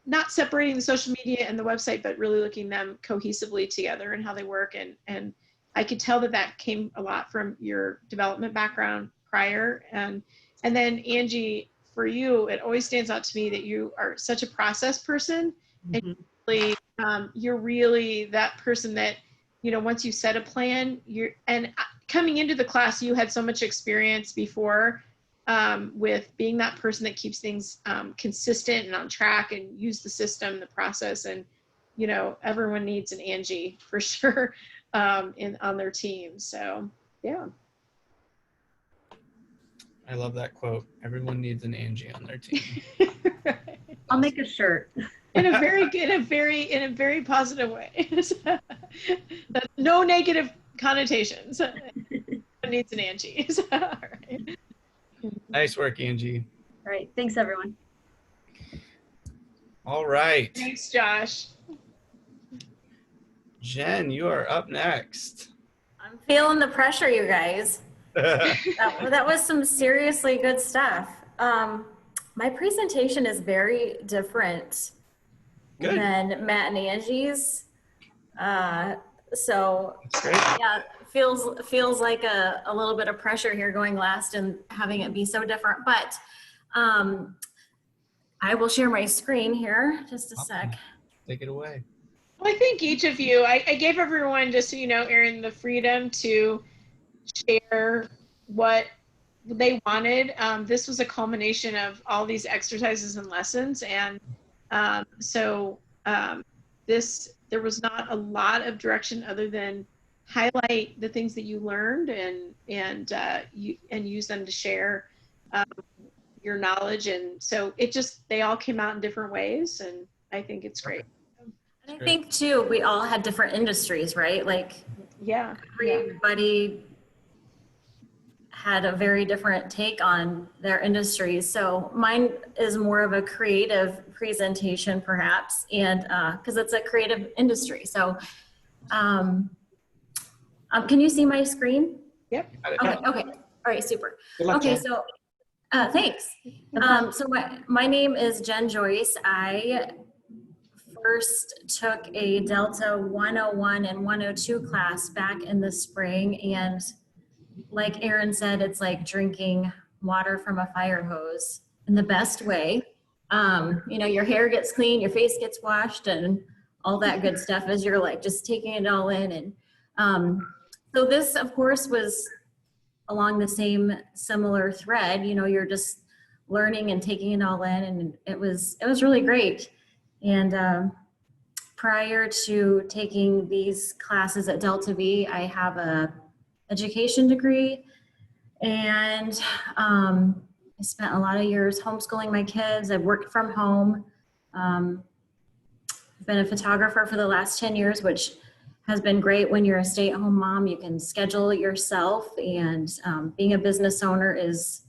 not separating the social media and the website, but really looking them cohesively together and how they work. And I could tell that came a lot from your development background prior. And then Angie, for you, it always stands out to me that you are such a process person. And you're really that person that, once you set a plan, coming into the class, you had so much experience before with being that person that keeps things consistent and on track and use the system, the process. And, everyone needs an Angie for sure on their team. So, yeah. I love that quote. Everyone needs an Angie on their team. I'll make a shirt. In a very positive way. No negative connotations. Everyone needs an Angie. All right. Nice work, Angie. All right. Thanks, everyone. All right. Thanks, Josh. Jenn, you are up next. I'm feeling the pressure, you guys. That was some seriously good stuff. My presentation is very different than Matt and Angie's. So yeah, feels like a little bit of pressure here going last and having it be so different, but I will share my screen here, just a sec. Take it away. Well, I think each of you, I gave everyone, just so you know, Erin, the freedom to share what they wanted. This was a culmination of all these exercises and lessons. And there was not a lot of direction other than highlight the things that you learned and use them to share your knowledge. And so they all came out in different ways, and I think it's great. And I think too, we all had different industries, right? Like, yeah, everybody had a very different take on their industries. So mine is more of a creative presentation, perhaps, and because it's a creative industry. So can you see my screen? Yep. Okay. All right, super. Good luck, Okay, Jenn. so thanks. So my name is Jenn Joyce. I first took a Delta 101 and 102 class back in the spring, and like Erin said, it's like drinking water from a fire hose in the best way. Your hair gets clean, your face gets washed, and all that good stuff as you're like just taking it all in. And so this, of course, was along the same similar thread. You're just learning and taking it all in, and it was really great. And prior to taking these classes at Delta V, I have a education degree, and I spent a lot of years homeschooling my kids. I've worked from home. I've been a photographer for the last 10 years, which has been great when you're a stay-at-home mom. You can schedule it yourself, and being a business owner is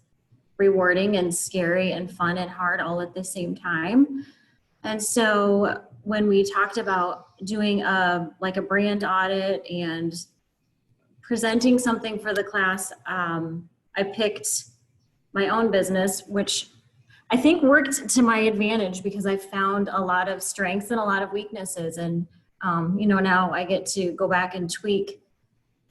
rewarding and scary and fun and hard all at the same time. And so when we talked about doing a brand audit and presenting something for the class, I picked my own business, which I think worked to my advantage because I found a lot of strengths and a lot of weaknesses. And, now I get to go back and tweak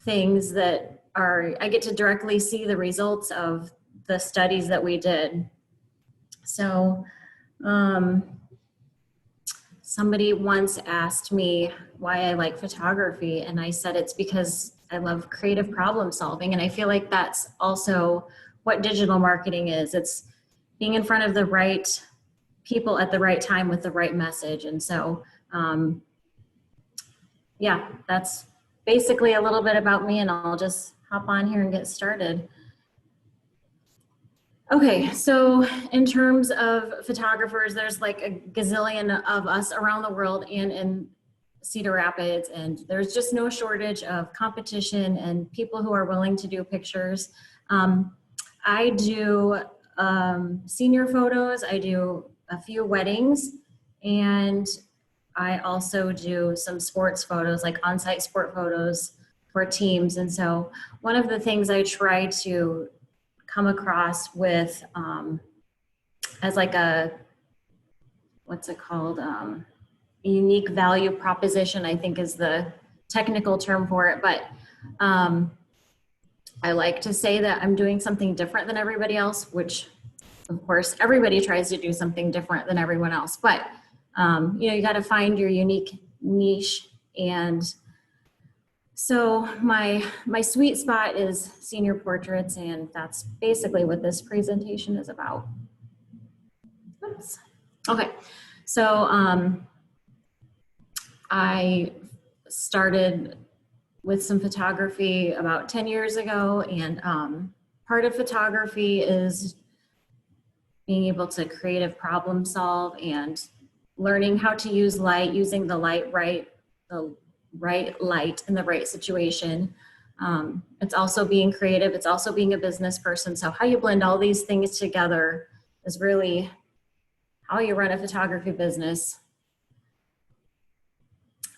things I get to directly see the results of the studies that we did. So, somebody once asked me why I like photography, and I said it's because I love creative problem solving. And I feel like that's also what digital marketing is. It's being in front of the right people at the right time with the right message. And so, yeah, that's basically a little bit about me, and I'll just hop on here and get started. Okay, so in terms of photographers, there's like a gazillion of us around the world and in Cedar Rapids, and there's just no shortage of competition and people who are willing to do pictures. I do senior photos, I do a few weddings, and I also do some sports photos, like on-site sport photos for teams. And so one of the things I try to come across with as like a, what's it called? A unique value proposition, I think is the technical term for it. But I like to say that I'm doing something different than everybody else, which of course everybody tries to do something different than everyone else. But you know, you got to find your unique niche. And so my sweet spot is senior portraits, and that's basically what this presentation is about. Oops. Okay, so I started with some photography about 10 years ago, and part of photography is being able to creative problem solve and learning how to use light, using the right light in the right situation. It's also being creative. It's also being a business person. So how you blend all these things together is really how you run a photography business.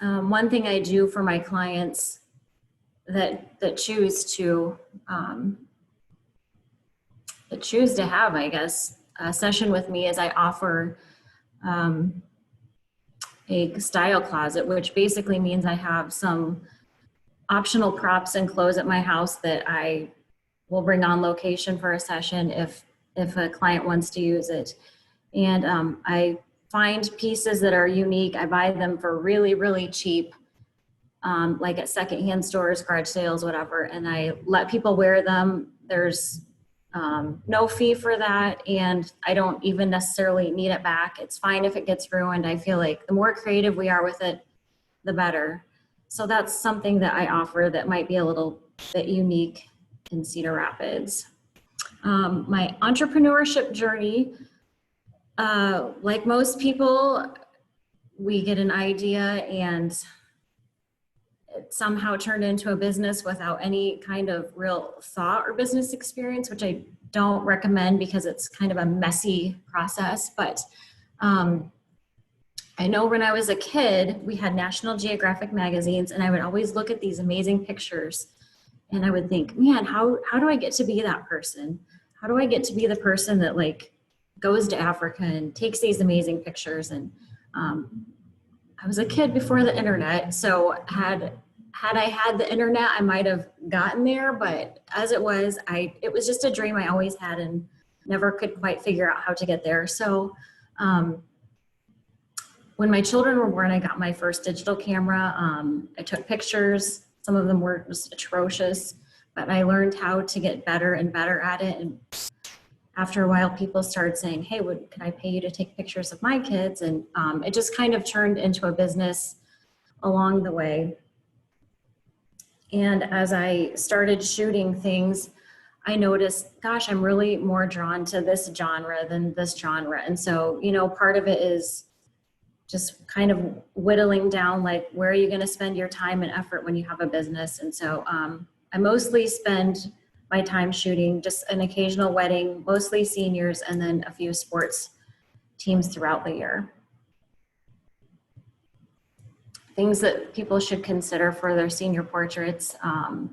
One thing I do for my clients that choose to have, I guess, a session with me is I offer a style closet, which basically means I have some optional props and clothes at my house that I will bring on location for a session if a client wants to use it. And I find pieces that are unique. I buy them for really, really cheap, like at secondhand stores, garage sales, whatever, and I let people wear them. There's no fee for that, and I don't even necessarily need it back. It's fine if it gets ruined. I feel like the more creative we are with it, the better. So that's something that I offer that might be a little bit unique in Cedar Rapids. My entrepreneurship journey, like most people, we get an idea and it somehow turned into a business without any kind of real thought or business experience, which I don't recommend because it's kind of a messy process. But I know when I was a kid, we had National Geographic magazines, and I would always look at these amazing pictures and I would think, man, how do I get to be that person? How do I get to be the person that like goes to Africa and takes these amazing pictures? And I was a kid before the internet, so had I had the internet, I might have gotten there, but as it was just a dream I always had and never could quite figure out how to get there. So when my children were born, I got my first digital camera. I took pictures. Some of them were just atrocious, but I learned how to get better and better at it. And after a while, people started saying, hey, can I pay you to take pictures of my kids? And it just kind of turned into a business along the way. And as I started shooting things, I noticed, gosh, I'm really more drawn to this genre than this genre. And so, you know, part of it is just kind of whittling down, like, where are you going to spend your time and effort when you have a business? And so I mostly spend my time shooting, just an occasional wedding, mostly seniors, and then a few sports teams throughout the year. Things that people should consider for their senior portraits. I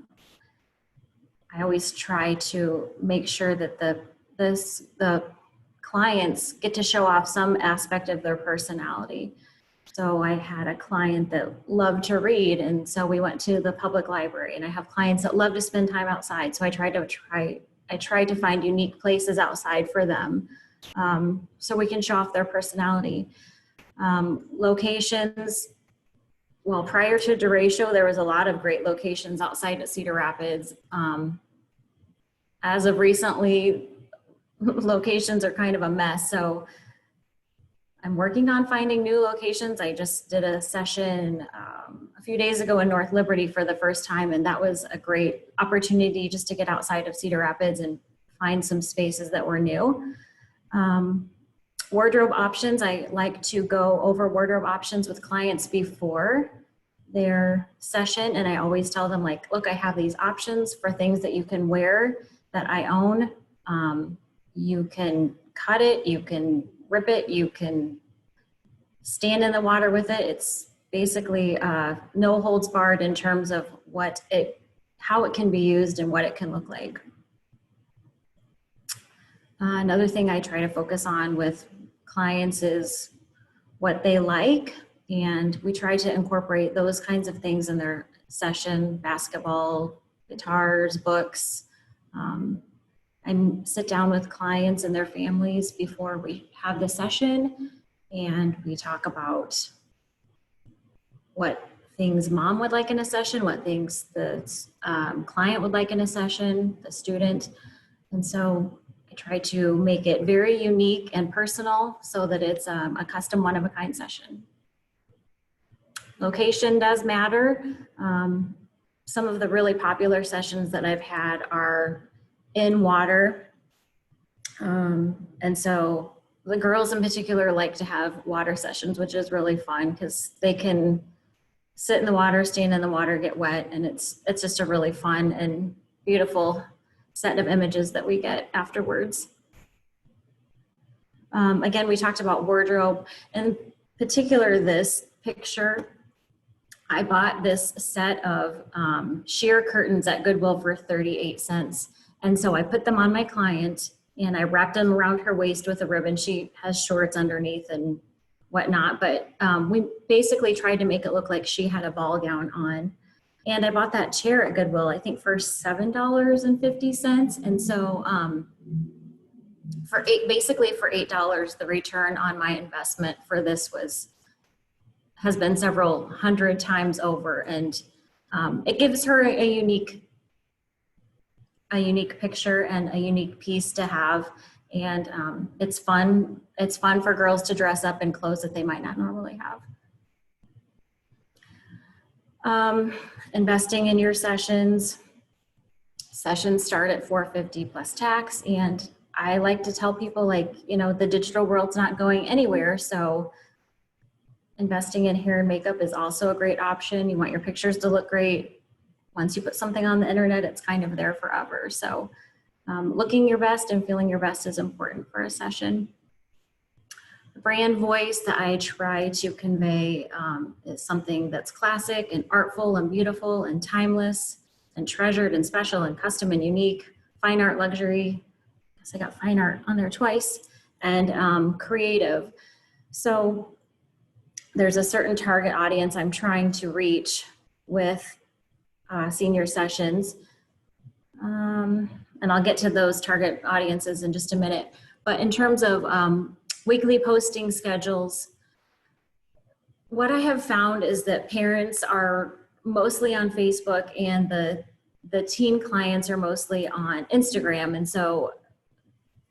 always try to make sure that the clients get to show off some aspect of their personality. So I had a client that loved to read, and so we went to the public library, and I have clients that love to spend time outside. So I tried to find unique places outside for them, so we can show off their personality. Locations, well, prior to Duratio, there was a lot of great locations outside at Cedar Rapids. As of recently, locations are kind of a mess. So I'm working on finding new locations. I just did a session a few days ago in North Liberty for the first time, and that was a great opportunity just to get outside of Cedar Rapids and find some spaces that were new. Wardrobe options, I like to go over wardrobe options with clients before their session, and I always tell them, like, look, I have these options for things that you can wear that I own. You can cut it, you can rip it, you can stand in the water with it. It's basically no holds barred in terms of how it can be used and what it can look like. Another thing I try to focus on with clients is what they like, and we try to incorporate those kinds of things in their session: basketball, guitars, books. I sit down with clients and their families before we have the session, and we talk about what things mom would like in a session, what things the client would like in a session, the student. And so I try to make it very unique and personal so that it's a custom one-of-a-kind session. Location does matter. Some of the really popular sessions that I've had are in water. And so the girls in particular like to have water sessions, which is really fun because they can sit in the water, stand in the water, get wet, and it's just a really fun and beautiful set of images that we get afterwards. Again, we talked about wardrobe. In particular, this picture, I bought this set of sheer curtains at Goodwill for 38 cents. And so I put them on my client and I wrapped them around her waist with a ribbon. She has shorts underneath and whatnot, but we basically tried to make it look like she had a ball gown on. And I bought that chair at Goodwill, I think for $7.50. And so basically for $8, the return on my investment for this has been several hundred times over. And it gives her a unique picture and a unique piece to have. And it's fun. It's fun for girls to dress up in clothes that they might not normally have. Investing in your sessions. Sessions start at $450 plus tax. And I like to tell people, like, you know, the digital world's not going anywhere. So investing in hair and makeup is also a great option. You want your pictures to look great. Once you put something on the internet, it's kind of there forever. So looking your best and feeling your best is important for a session. The brand voice that I try to convey is something that's classic and artful and beautiful and timeless and treasured and special and custom and unique. Fine art, luxury. I guess I got fine art on there twice. And creative. So there's a certain target audience I'm trying to reach with senior sessions. And I'll get to those target audiences in just a minute. But in terms of weekly posting schedules, what I have found is that parents are mostly on Facebook and the teen clients are mostly on Instagram. And so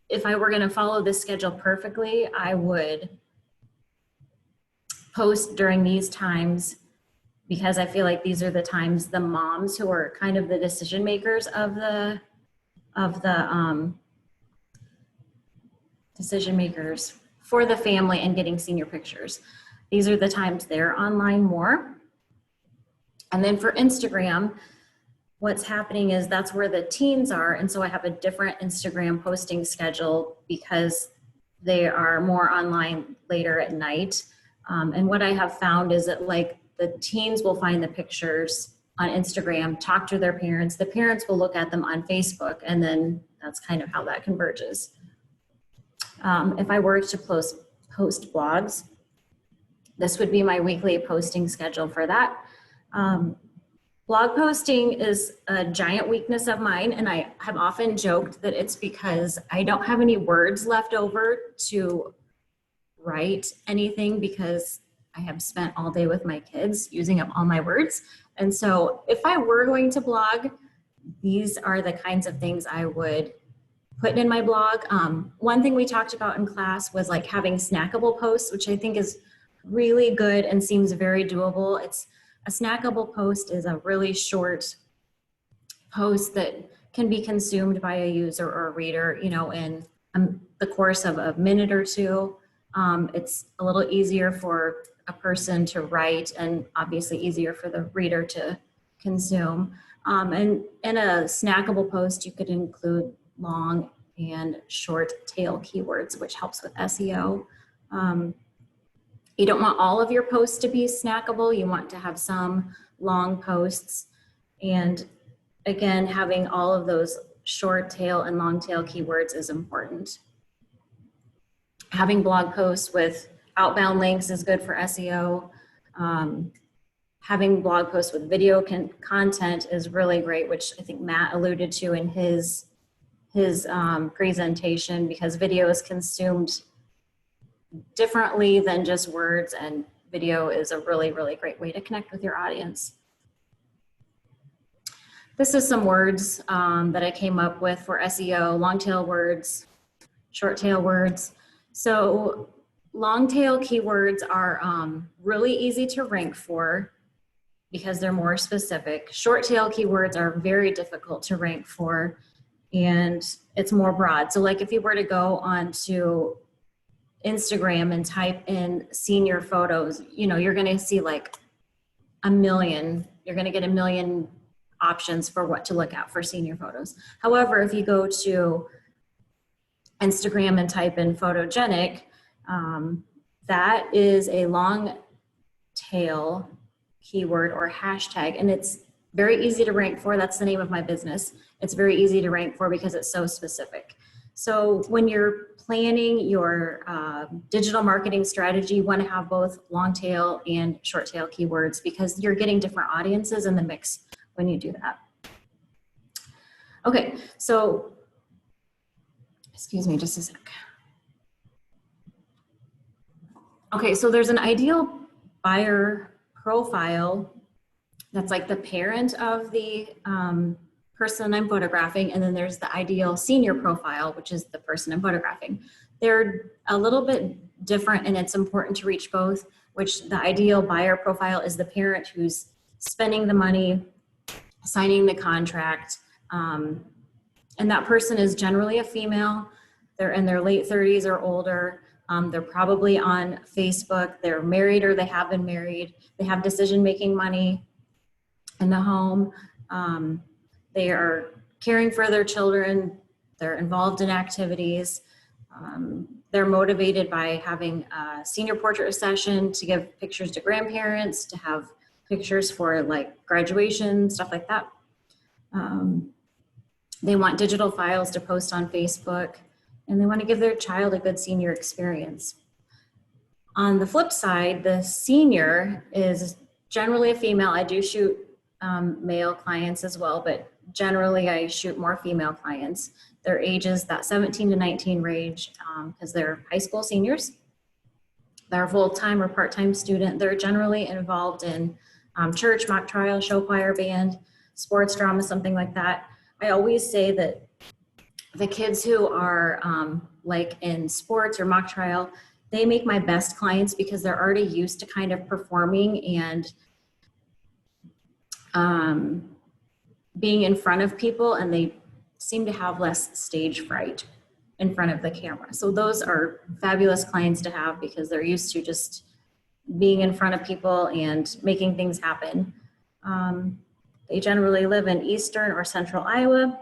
if I were gonna follow this schedule perfectly, I would post during these times, because I feel like these are the times the moms who are kind of the decision makers of the decision makers for the family and getting senior pictures. These are the times they're online more. And then for Instagram, what's happening is that's where the teens are. And so I have a different Instagram posting schedule because they are more online later at night. And what I have found is that, like, the teens will find the pictures on Instagram, talk to their parents. The parents will look at them on Facebook, and then that's kind of how that converges. If I were to post blogs, this would be my weekly posting schedule for that. Blog posting is a giant weakness of mine, and I have often joked that it's because I don't have any words left over to write anything because I have spent all day with my kids using up all my words. And so if I were going to blog, these are the kinds of things I would put in my blog. One thing we talked about in class was like having snackable posts, which I think is really good and seems very doable. It's a snackable post is a really short post that can be consumed by a user or a reader, you know, in the course of a minute or two. It's a little easier for a person to write and obviously easier for the reader to consume. And in a snackable post, you could include long and short tail keywords, which helps with SEO. You don't want all of your posts to be snackable. You want to have some long posts. And again, having all of those short tail and long tail keywords is important. Having blog posts with outbound links is good for SEO. Having blog posts with video content is really great, which I think Matt alluded to in his presentation, because video is consumed differently than just words, and video is a really, really great way to connect with your audience. This is some words that I came up with for SEO: long tail words, short tail words. So long tail keywords are really easy to rank for because they're more specific. Short tail keywords are very difficult to rank for, and it's more broad. So like if you were to go onto Instagram and type in senior photos, you know, you're gonna see like a million, you're gonna get a million options for what to look at for senior photos. However, if you go to Instagram and type in photogenic, that is a long tail keyword or hashtag, and it's very easy to rank for. That's the name of my business. It's very easy to rank for because it's so specific. So when you're planning your digital marketing strategy, you want to have both long tail and short tail keywords because you're getting different audiences in the mix when you do that. Okay, so excuse me just a sec. Okay, so there's an ideal buyer profile that's like the parent of the person I'm photographing, and then there's the ideal senior profile, which is the person I'm photographing. They're a little bit different, and it's important to reach both, which the ideal buyer profile is the parent who's spending the money, signing the contract, and that person is generally a female. They're in their late 30s or older. They're probably on Facebook. They're married or they have been married. They have decision-making money in the home. They are caring for their children. They're involved in activities. They're motivated by having a senior portrait session to give pictures to grandparents, to have pictures for like graduation, stuff like that. They want digital files to post on Facebook, and they want to give their child a good senior experience. On the flip side, the senior is generally a female. I do shoot male clients as well, but generally I shoot more female clients. Their ages, that 17 to 19 range, because they're high school seniors. They're full-time or part-time student. They're generally involved in church, mock trial, show choir, band, sports drama, something like that. I always say that the kids who are like in sports or mock trial, they make my best clients because they're already used to kind of performing and being in front of people, and they seem to have less stage fright in front of the camera. So those are fabulous clients to have because they're used to just being in front of people and making things happen. They generally live in Eastern or Central Iowa.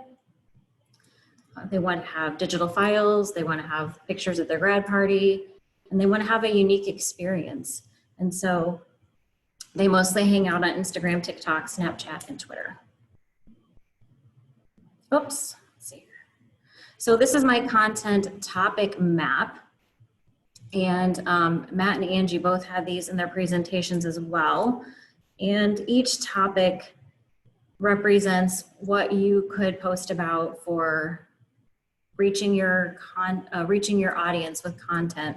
They want to have digital files, they want to have pictures at their grad party, and they want to have a unique experience. And so they mostly hang out on Instagram, TikTok, Snapchat, and Twitter. Oops, let's see here. So this is my content topic map. And Matt and Angie both had these in their presentations as well. And each topic represents what you could post about for reaching your audience with content.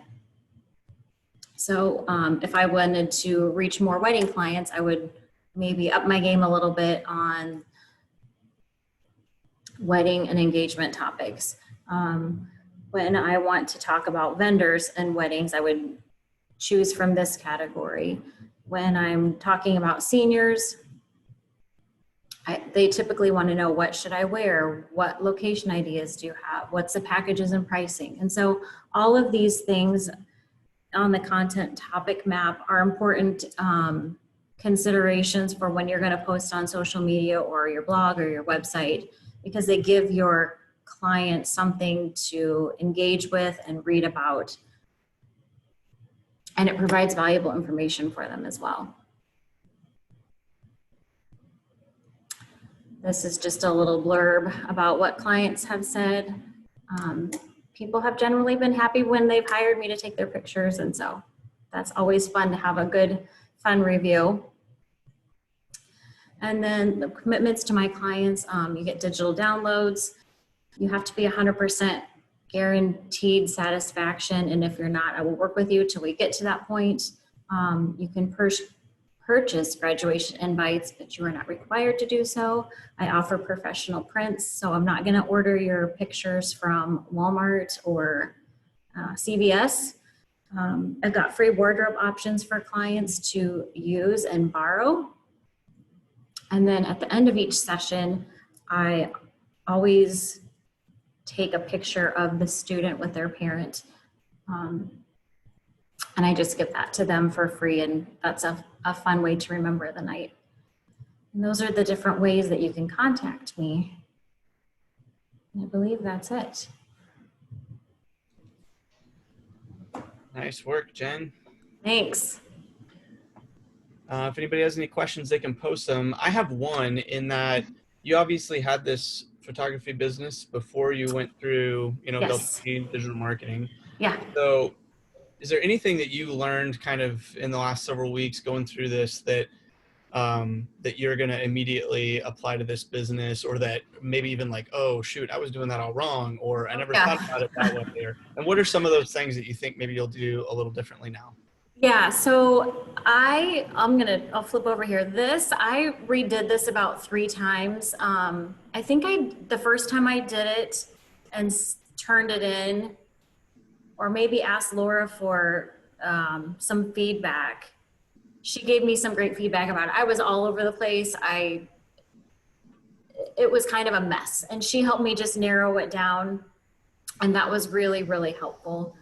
So if I wanted to reach more wedding clients, I would maybe up my game a little bit on wedding and engagement topics. When I want to talk about vendors and weddings, I would choose from this category. When I'm talking about seniors, they typically want to know, what should I wear? What location ideas do you have? What's the packages and pricing? And so all of these things on the content topic map are important considerations for when you're going to post on social media or your blog or your website, because they give your client something to engage with and read about. And it provides valuable information for them as well. This is just a little blurb about what clients have said. People have generally been happy when they've hired me to take their pictures, and so that's always fun to have a good, fun review. And then the commitments to my clients, you get digital downloads. You have to be 100% guaranteed satisfaction, and if you're not, I will work with you till we get to that point. You can purchase graduation invites, but you are not required to do so. I offer professional prints, so I'm not going to order your pictures from Walmart or CVS. I've got free wardrobe options for clients to use and borrow. And then at the end of each session, I always take a picture of the student with their parent. And I just give that to them for free, and that's a fun way to remember the night. And those are the different ways that you can contact me. And I believe that's it. Nice work, Jen. Thanks. If anybody has any questions, they can post them. I have one, in that you obviously had this photography business before you went through, Yes. digital marketing. Yeah. So is there anything that you learned kind of in the last several weeks going through this that that you're going to immediately apply to this business, or that maybe even like, oh shoot, I was doing that all wrong, or I never thought about it that way? And what are some of those things that you think maybe you'll do a little differently now? Yeah, so I'll flip over here. I redid this about 3 times. I think the first time I did it and turned it in, or maybe asked Laura for some feedback. She gave me some great feedback about it. I was all over the place. It was kind of a mess, and she helped me just narrow it down, and that was really, really helpful.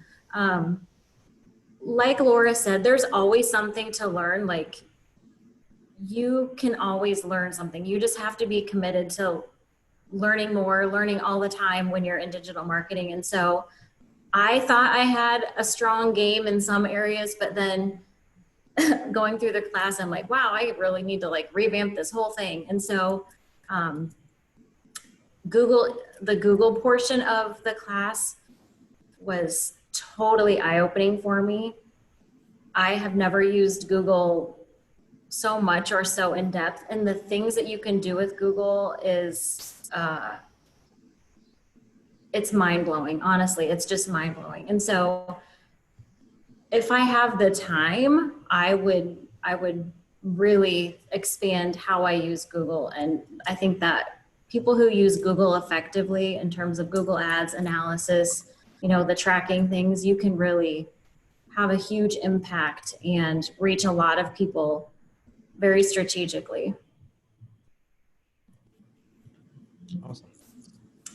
Like Laura said, there's always something to learn. Like, you can always learn something. You just have to be committed to learning more, learning all the time when you're in digital marketing. And so I thought I had a strong game in some areas, but then going through the class, I'm like, wow, I really need to like revamp this whole thing. And so the Google portion of the class was totally eye-opening for me. I have never used Google so much or so in depth, and the things that you can do with Google is it's mind-blowing. Honestly, it's just mind-blowing. And so if I have the time, I would really expand how I use Google. And I think that people who use Google effectively in terms of Google Ads analysis, the tracking things, you can really have a huge impact and reach a lot of people very strategically. Awesome.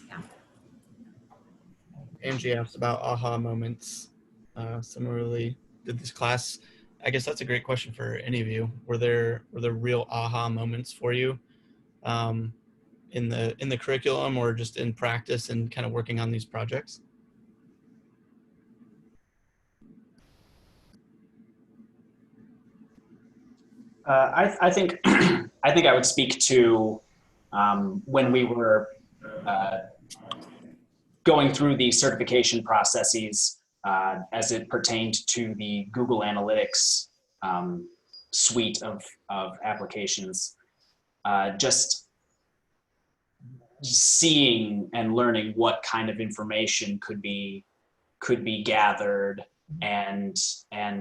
Yeah. Angie asked about aha moments. Similarly, did this class, I guess that's a great question for any of you. Were there real aha moments for you in the curriculum, or just in practice and kind of working on these projects? I think I would speak to when we were going through the certification processes as it pertained to the Google Analytics suite of applications. Just seeing and learning what kind of information could be gathered, and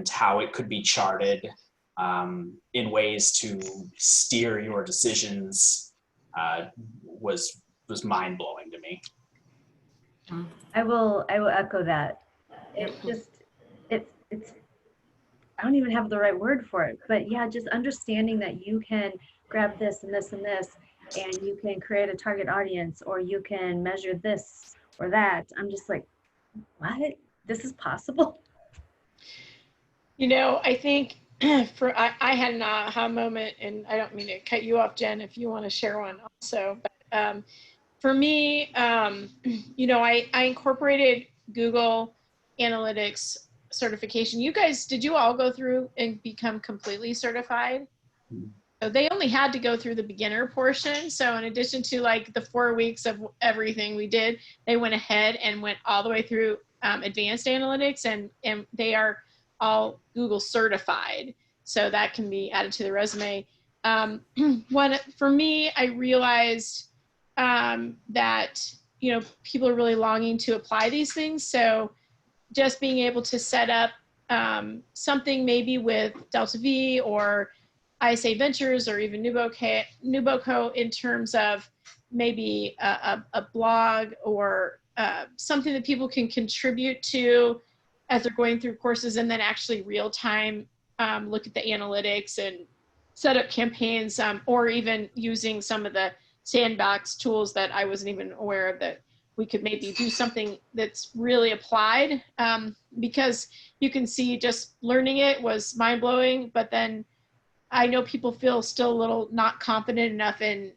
how it could be charted in ways to steer your decisions was mind-blowing to me. I will echo that. It's just, it's, I don't even have the right word for it, but yeah, just understanding that you can grab this and this and this, and you can create a target audience, or you can measure this or that. I'm just like, what? This is possible? You know, I think I had an aha moment, and I don't mean to cut you off, Jen, if you want to share one also. But for me, you know, I incorporated Google Analytics certification. You guys, did you all go through and become completely certified? So they only had to go through the beginner portion. So in addition to like the 4 weeks of everything we did, they went ahead and went all the way through advanced analytics, and they are all Google certified. So that can be added to the resume. For me, I realized that, you know, people are really longing to apply these things. So just being able to set up something maybe with Delta V or ISA Ventures or even Nuboco in terms of maybe a blog or something that people can contribute to as they're going through courses, and then actually real time look at the analytics and set up campaigns, or even using some of the sandbox tools that I wasn't even aware of, that we could maybe do something that's really applied, because you can see just learning it was mind blowing, but then I know people feel still a little not confident enough, and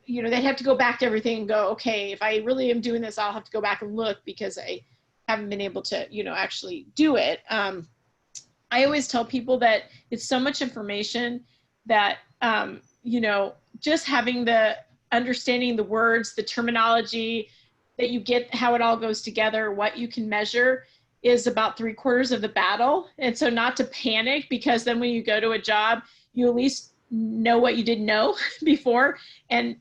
you know, they have to go back to everything and go, okay, if I really am doing this, I'll have to go back and look because I haven't been able to, you know, actually do it. I always tell people that it's so much information that, you know, just having the understanding the words, the terminology, that you get how it all goes together, what you can measure, is about 3/4 of the battle. And so not to panic, because then when you go to a job, you at least know what you didn't know before. And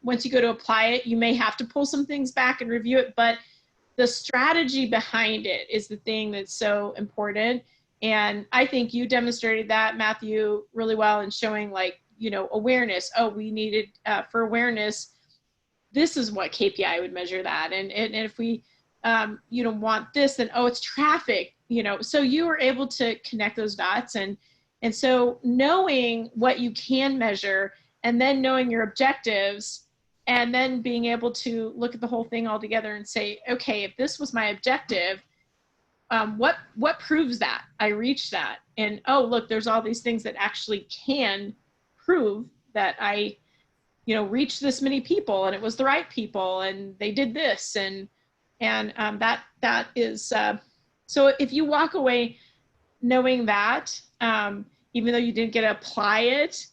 once you go to apply it, you may have to pull some things back and review it, but the strategy behind it is the thing that's so important. And I think you demonstrated that, Matthew, really well in showing, like, you know, awareness. Oh, we needed, for awareness, this is what KPI would measure that. And if we, you know, want this, then, oh, it's traffic, you know. So you were able to connect those dots. And so knowing what you can measure, and then knowing your objectives, and then being able to look at the whole thing all together and say, okay, if this was my objective, what proves that I reached that? And, oh, look, there's all these things that actually can prove that I, you know, reached this many people, and it was the right people, and they did this. And that is, so if you walk away knowing that, even though you didn't get to apply it,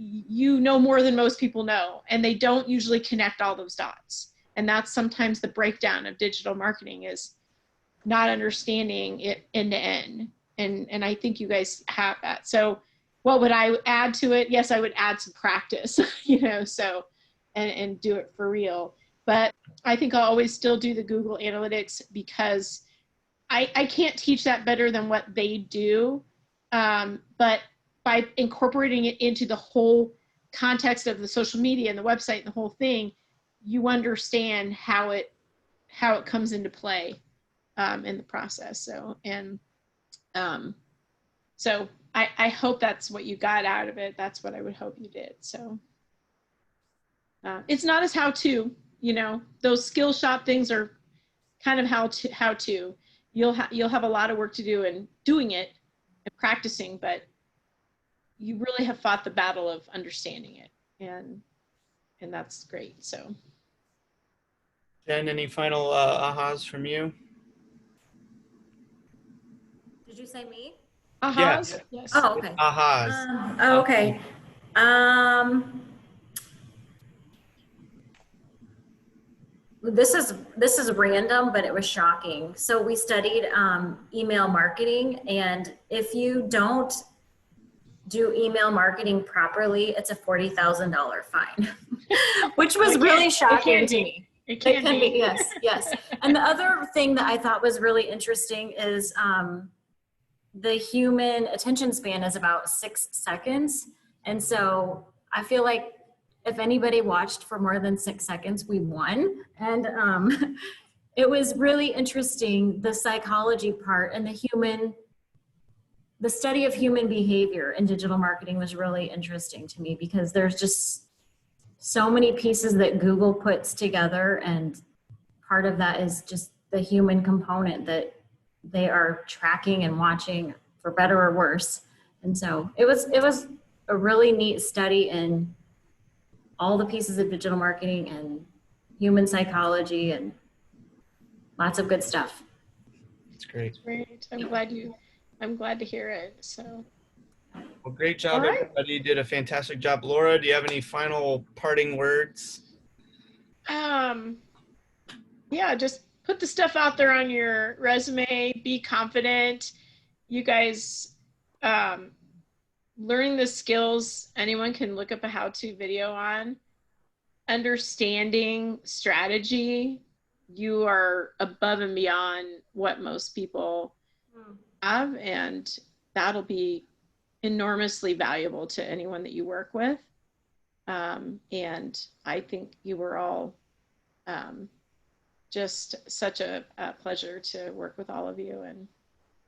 you know more than most people know, and they don't usually connect all those dots. And that's sometimes the breakdown of digital marketing, is not understanding it end to end. And I think you guys have that. So what would I add to it? Yes, I would add some practice, you know, so, and do it for real. But I think I'll always still do the Google Analytics, because I can't teach that better than what they do. But by incorporating it into the whole context of the social media and the website and the whole thing, you understand how it comes into play in the process. So, and so I hope that's what you got out of it. That's what I would hope you did. So it's not as how-to, you know, those Skillshop things are kind of how-to. You'll have a lot of work to do in doing it and practicing, but you really have fought the battle of understanding it, and that's great. So, Jen, any final ahas from you? Did you say me? Ahas? Yes. Oh, okay. Ahas. Okay. This is random, but it was shocking. So we studied email marketing, and if you don't do email marketing properly, it's a $40,000 fine, which was really shocking to me. It can be. Yes. And the other thing that I thought was really interesting is the human attention span is about 6 seconds. And so I feel like if anybody watched for more than 6 seconds, we won. And it was really interesting, the psychology part and the study of human behavior in digital marketing was really interesting to me, because there's just so many pieces that Google puts together, and part of that is just the human component that they are tracking and watching, for better or worse. And so it was a really neat study in all the pieces of digital marketing and human psychology and lots of good stuff. It's great. Great. I'm glad to hear it. So. Well, great job, All right. everybody. You did a fantastic job. Laura, do you have any final parting words? Yeah, just put the stuff out there on your resume, be confident. You guys, learning the skills anyone can look up a how-to video on. Understanding strategy, you are above and beyond what most people have, and that'll be enormously valuable to anyone that you work with. And I think you were all just such a pleasure to work with all of you,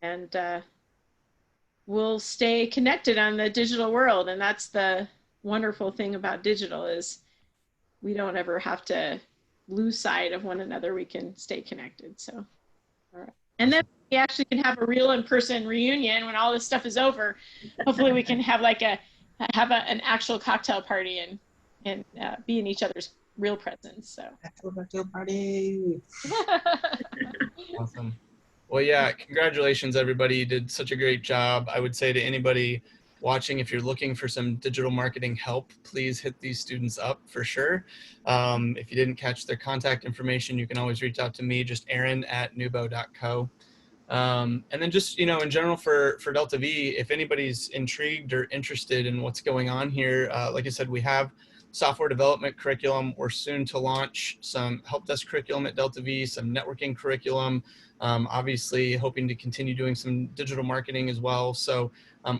and we'll stay connected on the digital world. And that's the wonderful thing about digital, is we don't ever have to lose sight of one another. We can stay connected. So, all right. And then we actually can have a real in-person reunion when all this stuff is over. Hopefully we can have like an actual cocktail party and be in each other's real presence. So. Actual cocktail party. Awesome. Well, yeah, congratulations, everybody. You did such a great job. I would say to anybody watching, if you're looking for some digital marketing help, please hit these students up for sure. If you didn't catch their contact information, you can always reach out to me, just aaron@nubo.co. And then just, you know, in general for Delta V, if anybody's intrigued or interested in what's going on here, like I said, we have software development curriculum. We're soon to launch some help desk curriculum at Delta V, some networking curriculum, obviously hoping to continue doing some digital marketing as well. So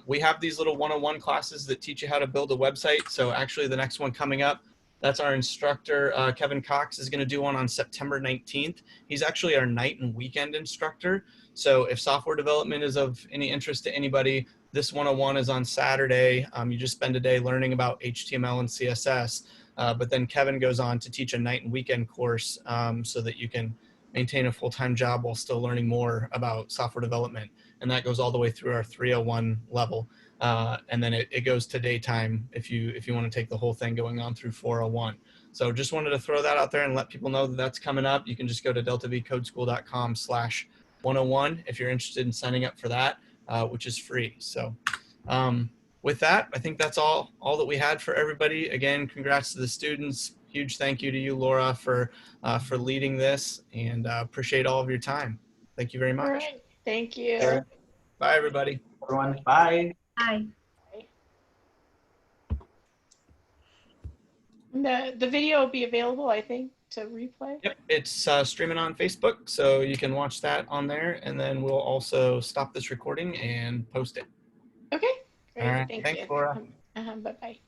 we have these little 101 classes that teach you how to build a website. So actually the next one coming up, that's our instructor, Kevin Cox, is going to do one on September 19th. He's actually our night and weekend instructor. So if software development is of any interest to anybody, this 101 is on Saturday. You just spend a day learning about HTML and CSS, but then Kevin goes on to teach a night and weekend course so that you can maintain a full-time job while still learning more about software development. And that goes all the way through our 301 level. And then it goes to daytime if you want to take the whole thing going on through 401. So just wanted to throw that out there and let people know that that's coming up. You can just go to deltavcodeschool.com/101 if you're interested in signing up for that, which is free. So with that, I think that's all that we had for everybody. Again, congrats to the students. Huge thank you to you, Laura, for leading this, and appreciate all of your time. Thank you very much. All right. Thank you. Sure. Bye, everybody. Everyone, bye. Hi. The video will be available, I think, to replay. Yep, it's streaming on Facebook, so you can watch that on there, and then we'll also stop this recording and post it. Okay. Great. All right. Thank Thanks, you. Laura. Bye-bye.